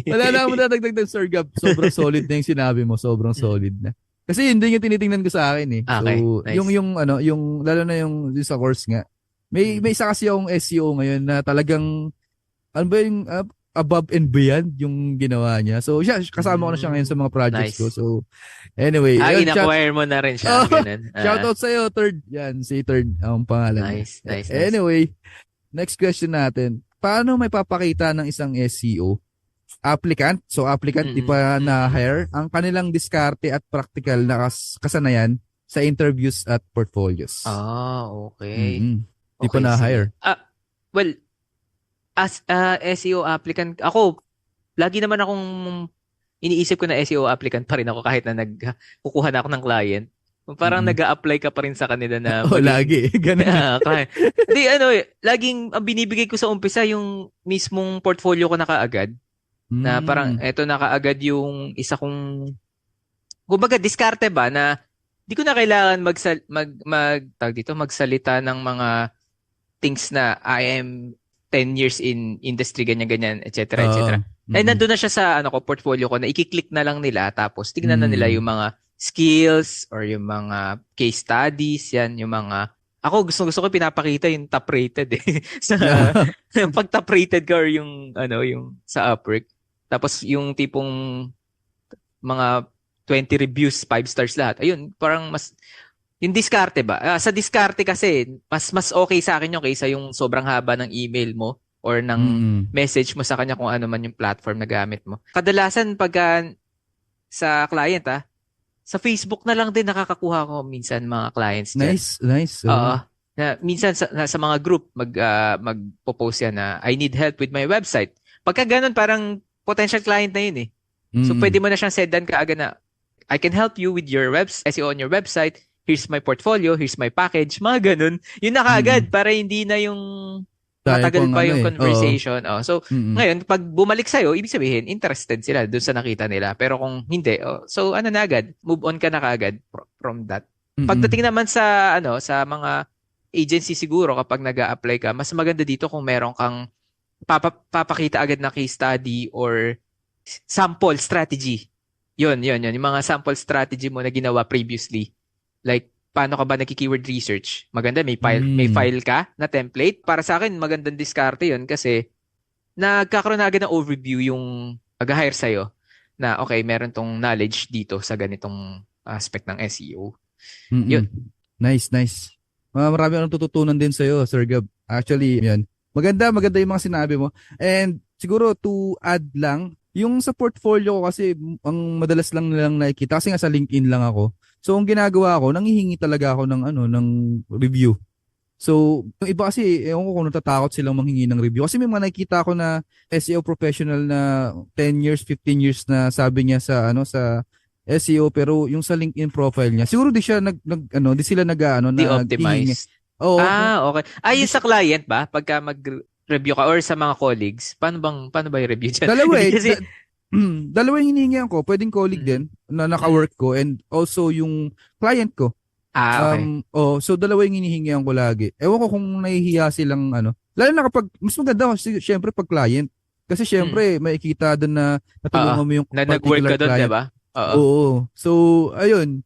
wala na ako nadagdag ng Sir Gab. Sobrang solid na yung sinabi mo. Sobrang Mm. solid na. Kasi yun din yung tinitingnan ko sa akin eh. So, Okay, nice. yung lalo na yung sa course nga. May isa kasi akong SEO ngayon na talagang ano ba yung above and beyond yung ginawa niya. So, kasama ko na siya ngayon sa mga projects Nice. ko. So, anyway, ayun, In-acquire mo na rin siya. Ganun. Shoutout sa'yo, Third. Yan, si Third ang pangalan. Nice, nice, nice. Anyway, next question natin. Paano may papakita ng isang SEO? Applicant, so applicant di pa na-hire, ang kanilang diskarte at practical na kasanayan sa interviews at portfolios. Okay. Di pa Okay, na-hire. Well, as SEO applicant, ako, lagi naman akong iniisip ko na SEO applicant pa rin ako kahit na kukuha na ako ng client. Parang nag-a-apply ka pa rin sa kanila na lagi. Ganun. client. Di, laging ang binibigay ko sa umpisa yung mismong portfolio ko na kaagad. Na parang eto na kaagad yung isa kong kumbaga diskarte ba na di ko na kailangan magsalita ng mga things na I am 10 years in industry ganyan etc. etc. Nandun na siya sa portfolio ko na i-click na lang nila tapos tignan na nila yung mga skills or yung mga case studies yan yung mga ako gusto ko pinapakita yung top rated sa pag top rated ka or yung sa Upwork. Tapos yung tipong mga 20 reviews, 5 stars lahat. Ayun, parang mas yung diskarte ba? Sa diskarte kasi mas okay sa akin yung kaysa yung sobrang haba ng email mo or ng message mo sa kanya kung ano man yung platform na gamit mo. Kadalasan pagka sa client sa Facebook na lang din nakakakuha ko minsan mga clients dyan. Nice. Na minsan sa mga group magpo-post yan na I need help with my website. Pagka ganun, parang potential client na yun eh. So, Mm. pwede mo na siyang sendan kaagad na, I can help you with your SEO on your website. Here's my portfolio. Here's my package. Mga ganun. Yun na Mm. kaagad para hindi na yung Tayo matagal pang pa ano yung eh. Oo. conversation. Oh, so, Mm. ngayon, pag bumalik sa'yo, ibig sabihin, interested sila dun sa nakita nila. Pero kung hindi, so ano na agad, move on ka na kaagad from that. Pagdating Mm. naman sa, sa mga agency siguro, kapag nag apply ka, mas maganda dito kung meron kang papakita agad na case study or sample strategy. Yun. Yung mga sample strategy mo na ginawa previously. Like, paano ka ba nagki-keyword research? Maganda, may Mm. file ka na template. Para sa akin, magandang diskarte yun kasi nagkakaroon na agad ng overview yung mag-hire sa'yo na okay, meron tong knowledge dito sa ganitong aspect ng SEO. Mm. Yun. Nice, nice. Marami akong natututunan din sa'yo, Sir Gab. Actually, yan. Maganda yung mga sinabi mo. And siguro to add lang, yung sa portfolio ko kasi ang madalas lang nilang nakikita kasi nga sa LinkedIn lang ako. So, ang ginagawa ko, nanghihingi talaga ako ng review. So, yung iba kasi, ewan ko kung natatakot silang manghingi ng review. Kasi may mga nakikita ako na SEO professional na 10 years, 15 years na sabi niya sa SEO pero yung sa LinkedIn profile niya, siguro di siya di sila naghihingi. De-optimized. Oo, Okay. di Yung sa siya, client ba? Pagka mag-review ka or sa mga colleagues, paano ba yung review dyan? dalawa Hindi eh, kasi, dalawa yung hinihingihan ko. Pwedeng colleague mm, din na mm. naka-work ko and also yung client ko. Okay. So dalawa yung hinihingihan ko lagi. Ewan ko kung nahihiya silang lalo na kapag, mas maganda kasi syempre pag client. Kasi Mm. syempre, makikita doon na Oo. natulungan mo yung Na nag-work particular ka doon, 'di client. ba? Oo. Oo. So, ayun.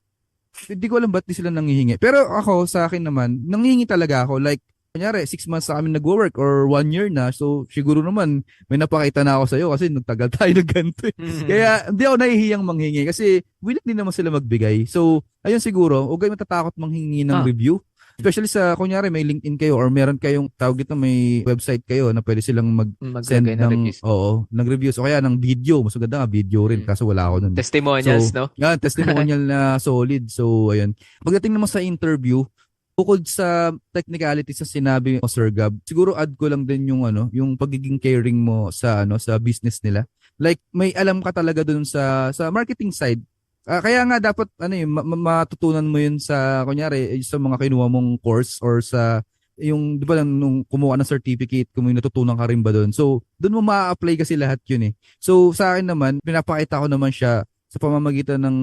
Hindi ko alam ba't di sila nanghihingi. Pero ako, sa akin naman, nanghihingi talaga ako. Like, kunyari, 6 months sa kami nag-work or 1 year na. So, siguro naman, may napakita na ako sa'yo kasi nagtagal tayo ng ganito eh. Kaya, hindi ako nahihiyang manghingi kasi willing din naman sila magbigay. So, ayun siguro, huwag kayo matatakot manghingi ng Ah, review. Especially sa, kunyari, may LinkedIn kayo or meron kayong, tawag dito, may website kayo na pwede silang maglagay mag-send ng ng, reviews. oo, ng reviews. O kaya ng video. Mas maganda nga, video rin. Mm. Kaso wala ako nun. Testimonials, So, no? yan, testimonial na solid. So, ayun. Pagdating naman sa interview, bukod sa technicality sa sinabi mo, Sir Gab, siguro add ko lang din yung pagiging caring mo sa business nila. Like, may alam ka talaga dun sa marketing side. Kaya nga dapat matutunan mo yun sa kunyari sa mga kinuha mong course or sa yung 'di ba lang nung kumuha ng certificate kung may natutunan ka rin ba doon. So, doon mo ma-apply kasi lahat yun eh. So, sa akin naman, pinapakita ko naman siya sa pamamagitan ng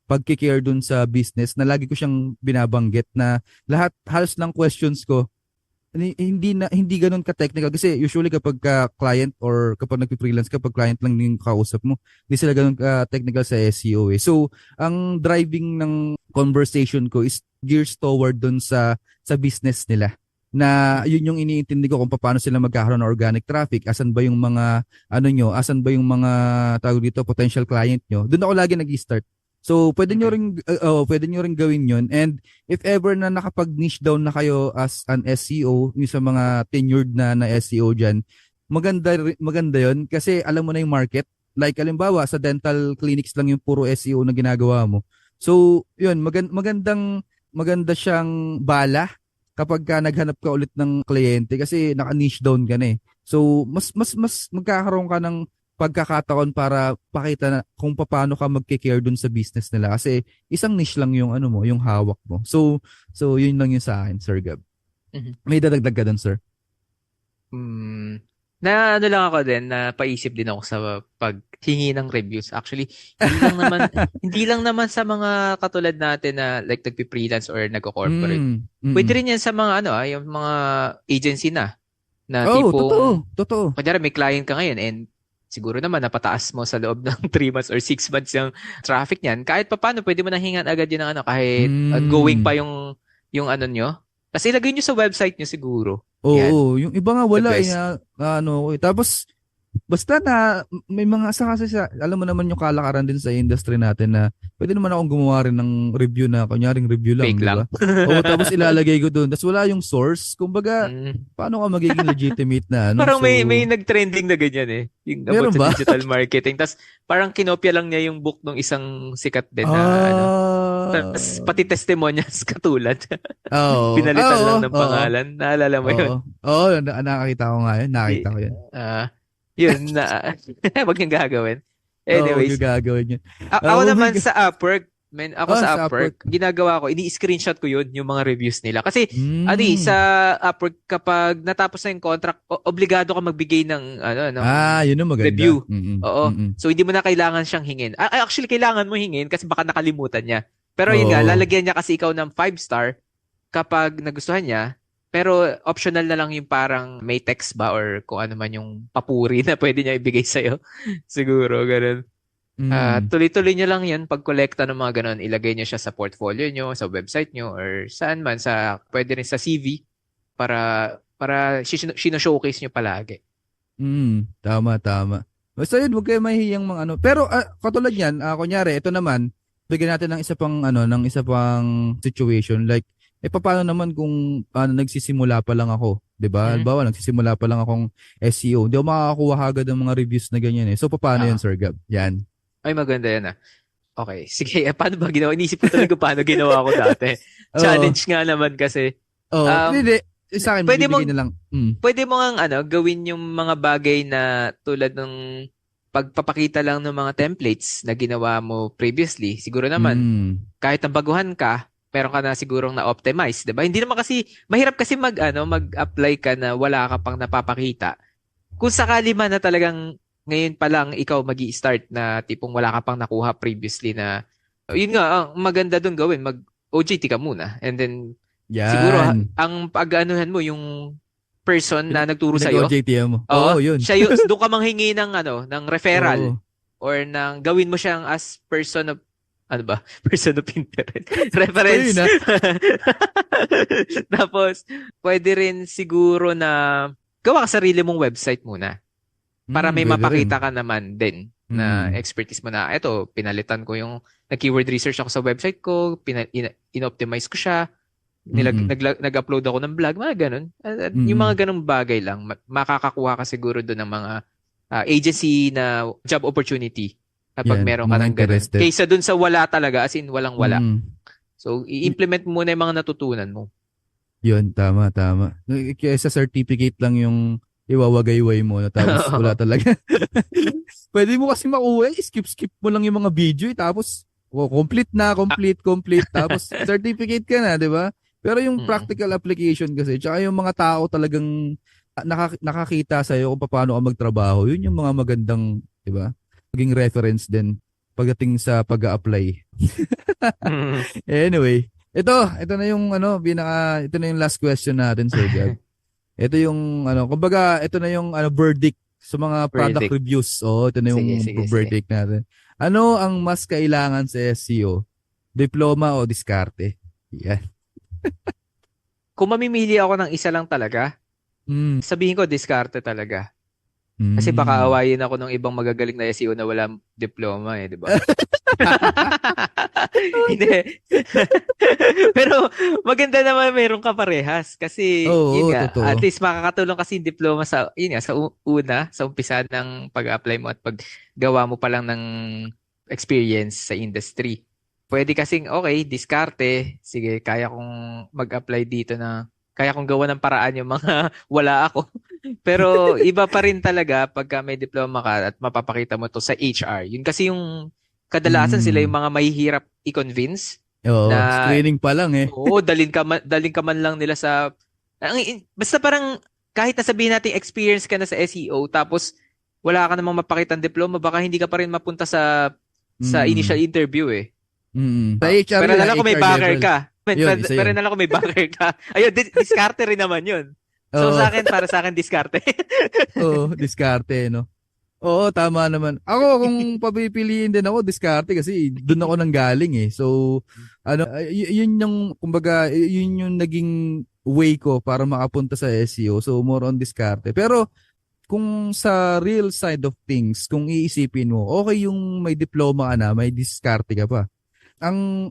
pagkikare dun sa business na lagi ko siyang binabanggit na lahat halos ng questions ko hindi ganoon ka-technical kasi usually kapag client or kapag nagpi-freelance kapag client lang yung kausap mo, hindi sila ganoon ka-technical sa SEO eh. So, ang driving ng conversation ko is gears toward dun sa business nila na yun yung iniintindi ko kung paano sila magkakaroon ng organic traffic, asan ba yung mga asan ba yung mga tawag dito potential client nyo. Doon ako lagi nag-start. So, Okay. pwede nyo ring gawin yun. And if ever na nakapag-niche down na kayo as an SEO, yung sa mga tenured na SEO dyan, maganda yun kasi alam mo na yung market. Like, alimbawa, sa dental clinics lang yung puro SEO na ginagawa mo. So, yun, maganda siyang bala kapag naghanap ka ulit ng kliyente kasi naka-niche down ka na eh. So, mas magkakaroon ka ng pagkakataon para pakita na kung paano ka magke-care dun sa business nila kasi isang niche lang yung yung hawak mo. So yun lang yung sa akin, Sir Gab. Mhm. May dadagdag ka dun, sir? Mm. Na ano lang ako din, na paisip din ako sa paghingi ng reviews. Actually, hindi lang naman sa mga katulad natin na like nagpi-freelance or nagko-corporate. Mm. Pwede Mm. rin yan sa mga yung mga agency na Oh, tipong, totoo. Totoo. kunyari may client ka ngayon and siguro naman napataas mo sa loob ng 3 months or 6 months yung traffic niyan. Kahit papaano, pwede mo nang hingan agad yun ng kahit ongoing Mm. pa yung ano nyo. Kasi ilagay nyo sa website nyo siguro. Yan. Oo, yung iba nga The wala best. Tapos basta na may mga kasi alam mo naman yung kalakaran din sa industry natin na pwede naman akong gumawa rin ng review na kunyaring review lang, Fake di lang. ba? Oo, tapos ilalagay ko doon. Tapos wala yung source. Kumbaga, Mm. paano ka magiging legitimate na Parang So, may nag-trending na ganyan eh. Yung about meron sa ba? digital marketing. Tapos parang kinopya lang niya yung book ng isang sikat din na Tapos Ah, pati testimonials katulad. oo. Pinalitan Oo, lang ng oo. pangalan. Naalala mo Oo. yun? Oo, nakakita ko nga yun. Di, Nakita ko yun. ah, Yun na, wag niyong gagawin. Oo, Anyways, gagawin yun. ako Oh my naman God. sa Upwork, ako sa Sa Upwork. Upwork, ginagawa ko, ini-screenshot ko yun, yung mga reviews nila. Kasi, sa Mm. Upwork, kapag natapos na yung contract, obligado ka magbigay ng Yun ang maganda. review. Oo. Mm. So, hindi mo na kailangan siyang hingin. Actually, kailangan mo hingin kasi baka nakalimutan niya. Pero yun nga, Oo. lalagyan niya kasi ikaw ng 5 star kapag nagustuhan niya. Pero optional na lang yung parang may text ba or kung ano man yung papuri na pwede niya ibigay sa'yo. Siguro, ganun. Mm. Tuloy-tuloy niyo lang yan pag-collecta ng mga ganun. Ilagay niyo siya sa portfolio niyo, sa website niyo, or saan man. Pwede rin sa CV para showcase niyo palagi. Tama, tama. Basta yun, huwag kayo mahihiyang mga ano. Pero katulad yan, kunyari, ito naman, bigyan natin ng isa pang ng isa pang situation. Like, paano naman kung nagsisimula pa lang ako, 'di ba? Mhm. Halimbawa, nagsisimula pa lang akong SEO. Hindi ako makakakuha agad ng mga reviews na ganyan eh. So, paano yan, Ah. Sir Gab? Yan. Ay, maganda yan ah. Okay. Sige, paano ba ginawa? Inisip ko talaga paano ginawa ko dati. Oo. Challenge nga naman kasi. Oo. Um, Hindi. Sa akin, pwede bibigay mong na lang. pwede mo ngang gawin yung mga bagay na tulad ng pagpapakita lang ng mga templates na ginawa mo previously. Siguro naman, Mm. kahit nabaguhan ka, meron ka na sigurong na-optimize, 'di ba? Hindi naman kasi mahirap kasi mag-apply ka na wala ka pang napapakita. Kung sakali man na talagang ngayon pa lang ikaw magi-start na tipong wala ka pang nakuha previously na yun nga, ang maganda doon gawin, mag-OJT ka muna. And then siguro Yan. ang pag-anuhan mo yung person na nagturo sa iyo. Pinag-OJT mo. Oo, Oo, yun. siya yung doon ka manghingi ng referral Oo. or gawin mo siyang as person of ano ba? Person of interest. Ayun Reference. na. Tapos, pwede rin siguro na gawa ka sarili mong website muna para may Pwede rin. mapakita ka naman din na Mm. expertise mo na eto, pinalitan ko yung nag-keyword research ako sa website ko, in-optimize ko siya, Mm. nag-upload ako ng blog, mga ganun. Yung Mm. mga ganung bagay lang, makakakuha ka siguro doon ng mga agency na job opportunity kapag Yan, meron ka mga ng ganun. interested. Kaysa doon sa wala talaga, as in walang-wala. Mm. So, i-implement mo muna yung mga natutunan mo. Yun, tama, tama. Kaysa certificate lang yung iwawagayway mo na tapos wala talaga. Pwede mo kasi makuha, skip mo lang yung mga video tapos complete na, Ah, complete. Tapos certificate ka na, di ba? Pero yung mm. practical application kasi, tsaka yung mga tao talagang nakakita sa'yo kung paano ka magtrabaho, yun yung mga magandang, di ba? Maging reference din pagdating sa pag-a-apply. Anyway, ito na yung ito na yung last question natin, Sir Gab. Ito yung kumbaga ito na yung verdict sa mga product Verdict. reviews. Oh, ito na Sige, yung sige, sige. verdict natin. Ano ang mas kailangan sa SEO? Diploma o diskarte? Yan. Kung mamimili ako ng isa lang talaga, Mm. sabihin ko diskarte talaga. Kasi baka Mm. awayin ako ng ibang magagaling na SEO na walang diploma di ba? Hindi. Pero maganda naman meron ka parehas kasi Oo, yun nga, at totoo. least makakatulong kasi yung diploma sa umpisa ng pag-apply mo at paggawa mo pa lang ng experience sa industry. Pwede kasing okay, diskarte, sige, kaya kong gawa ng paraan yung mga wala ako. Pero iba pa rin talaga pagka may diploma ka at mapapakita mo to sa HR. Yun kasi yung kadalasan sila yung Mm. mga mahihirap i-convince Oo, na screening pa lang eh. oo, dalin ka man lang nila basta parang kahit nasabihin natin experience ka na sa SEO tapos wala ka namang mapakitang diploma, baka hindi ka pa rin mapunta sa initial Mm. interview eh. Sa HR Pero yun, nalang kung may HR backer level. ka. Yun, isa Pero yun. nalang kung may backer ka. Ayun, diskarte rin naman yun. So Oo, para sa akin, diskarte. oo, diskarte, no? Oo, tama naman. Ako, kung papipiliin din ako, diskarte kasi doon ako nanggaling eh. So, yun yung, kumbaga, yun yung naging way ko para makapunta sa SEO. So, more on diskarte. Pero, kung sa real side of things, kung iisipin mo, okay yung may diploma ka na, may diskarte ka pa. Ang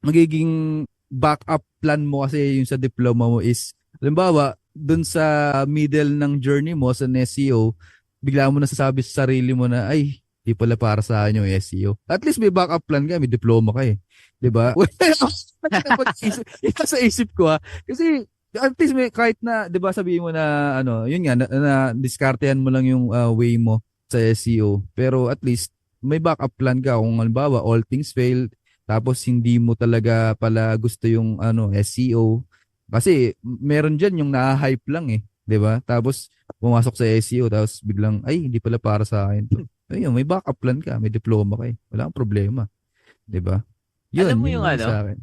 magiging backup plan mo kasi yung sa diploma mo is, halimbawa, dun sa middle ng journey mo sa SEO, bigla mo nasasabi sa sarili mo na, ay, di pala para sa akin yung SEO. At least may backup plan ka, may diploma ka eh. 'Di ba? Isa sa isip ko ha. Kasi At least may, kahit na, 'di ba, sabihin mo na ano, yun nga na diskartehan mo lang yung way mo sa SEO. Pero at least may backup plan ka kung halimbawa all things fail tapos hindi mo talaga pala gusto yung ano SEO. Kasi meron diyan yung na-hype lang eh, 'di ba? Tapos pumasok sa SEO tapos biglang ay hindi pala para sa akin to. Ayun, may backup plan ka, may diploma ka eh. Wala kang problema, 'di ba? Alam mo Yun yung lang sa akin.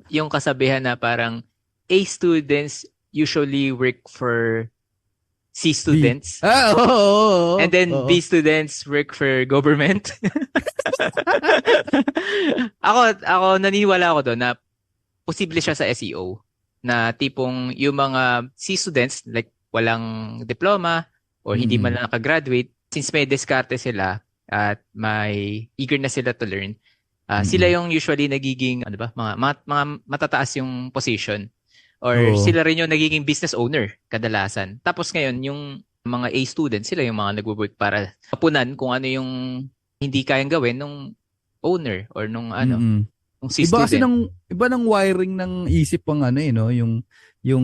yung kasabihan na parang A students usually work for C B. students Oo, oo, oo, and then oo. B students work for government. ako naniniwala ako doon na posible siya sa SEO na tipong yung mga C students like walang diploma or hindi man Mm. lang nakagraduate since may diskarte sila at may eager na sila to learn. Sila Mm. yung usually nagiging ano ba mga matataas yung position or Oo. sila rin yung nagiging business owner kadalasan. Tapos ngayon yung mga A students sila yung mga nagwo-work para mapunan kung ano yung hindi kayang gawin nung owner or Mm. nung C Iba kasi student. iba ng wiring ng isip ng ano eh, no, yung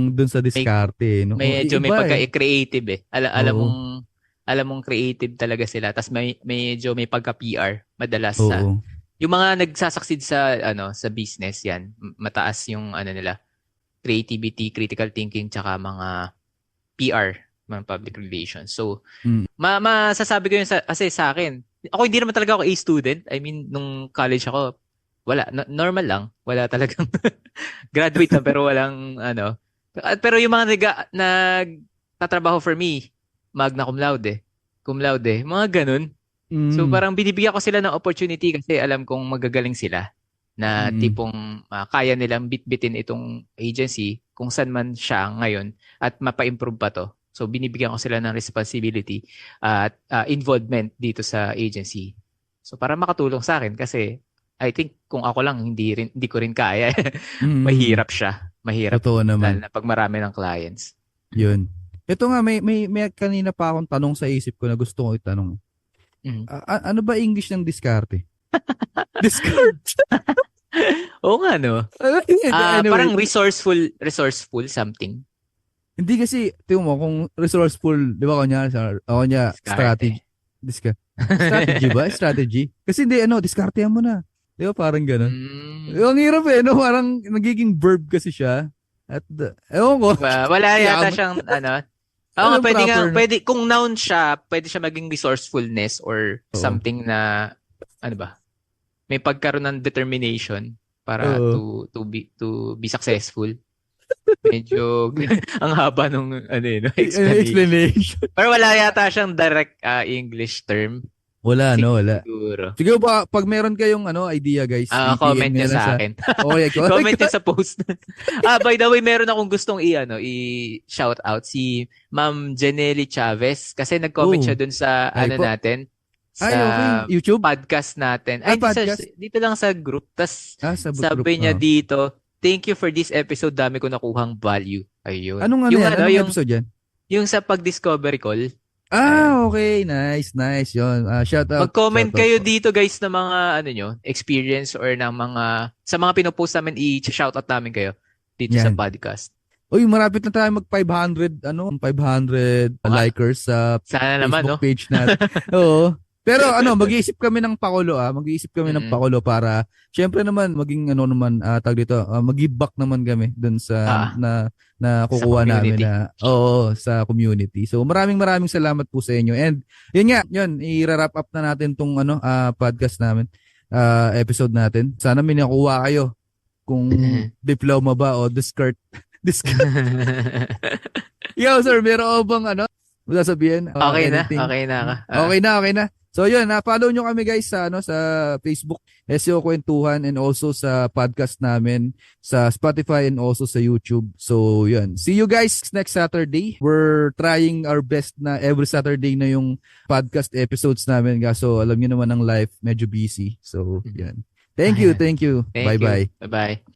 dun sa May diskarte, no. O, medyo may iba eh. pagka-creative eh. Oo. Alam mong creative talaga sila. Tapos medyo may pagka-PR madalas sa Oo. yung mga nagsasucceed sa sa business yan, mataas yung nila, creativity, critical thinking tsaka mga PR, mga public relations. So, Mm. masasabi ko yun kasi sa akin. Ako hindi naman talaga ako A student. I mean, nung college ako, wala, normal lang. Wala talagang graduate lang pero walang Pero yung mga nagtatrabaho for me, magna cum laude, mga ganun. So Mm. parang binibigyan ko sila ng opportunity kasi alam kong magagaling sila na Mm. tipong kaya nilang bitbitin itong agency kung saan man siya ngayon at mapa-improve pa to. So binibigyan ko sila ng responsibility at involvement dito sa agency. So para makatulong sa akin kasi I think kung ako lang hindi ko rin kaya. Mm. Mahirap siya. Mahirap Totoo lalo naman. na pag marami ng clients. Yun. Ito nga may kanina pa akong tanong sa isip ko na gusto ko itanong. Mhm. Ano ba English ng diskarte? Diskarte. Oo nga no. Anyway, Parang resourceful something. hindi kasi tingnan mo kung resourceful, 'di ba kanya strategy. Diskarte. Strategy ba? Strategy? Kasi hindi diskartehan mo na. 'Di ba parang gano'n? Mm. Ang hirap eh, no? Parang nagiging verb kasi siya. At, ewan ko. Wala yata Yaman. siyang Oo nga, Anong proper, no? kung noun siya, pwede siya maging resourcefulness or Oo. something na, ano ba, may pagkaroon ng determination para Oo. to be successful. Medyo, ang haba nung, explanation. Explanation. Pero wala yata siyang direct English term. Wala, no? Wala. Siguro. Siguro ba, pag meron kayong idea, guys, Comment i-PM nyo nyo lang sa sa... akin. Okay, Comment nyo sa post. By the way, meron akong gustong i-shout out si Ma'am Janely Chavez kasi nag-comment Oh, siya dun sa hi po. natin Ay, sa okay. YouTube? podcast natin. Ay, Podcast? dito lang sa group. Tas Sa group. sabi niya dito, thank you for this episode. Dami ko nakuhang value. Ayun. Anong Yung yan? Anong yung episode yan? yung sa pag-discovery call. Ayan. Okay. Nice. Yun. Shout out. Mag-comment Shout out kayo po. dito guys ng mga experience or ng mga sa mga pinopost namin i-shoutout namin kayo dito sa Yan. podcast. Uy, marapit na tayo mag 500 500 Oo nga. likers sa Sana naman, Facebook no? page natin. Oo. Pero mag-iisip kami ng pakulo Mag-iisip kami ng pakulo para syempre naman maging tag dito, mag-give back naman kami dun sa na kukuha namin sa community. So maraming salamat po sa inyo. And yun i-wrap up na natin tong podcast namin, episode natin. Sana may nakuha kayo kung diploma ba o discard. Yo, sir, meron bang sasabihin? Okay na Anything? ka. Okay na. So yun, follow nyo kami guys sa Facebook, SEO Kwentuhan, and also sa podcast namin sa Spotify and also sa YouTube. So yun, see you guys next Saturday. We're trying our best na every Saturday na yung podcast episodes namin. So alam nyo naman ang life, medyo busy. So yan. Thank you. Thank Bye-bye. you. Bye-bye.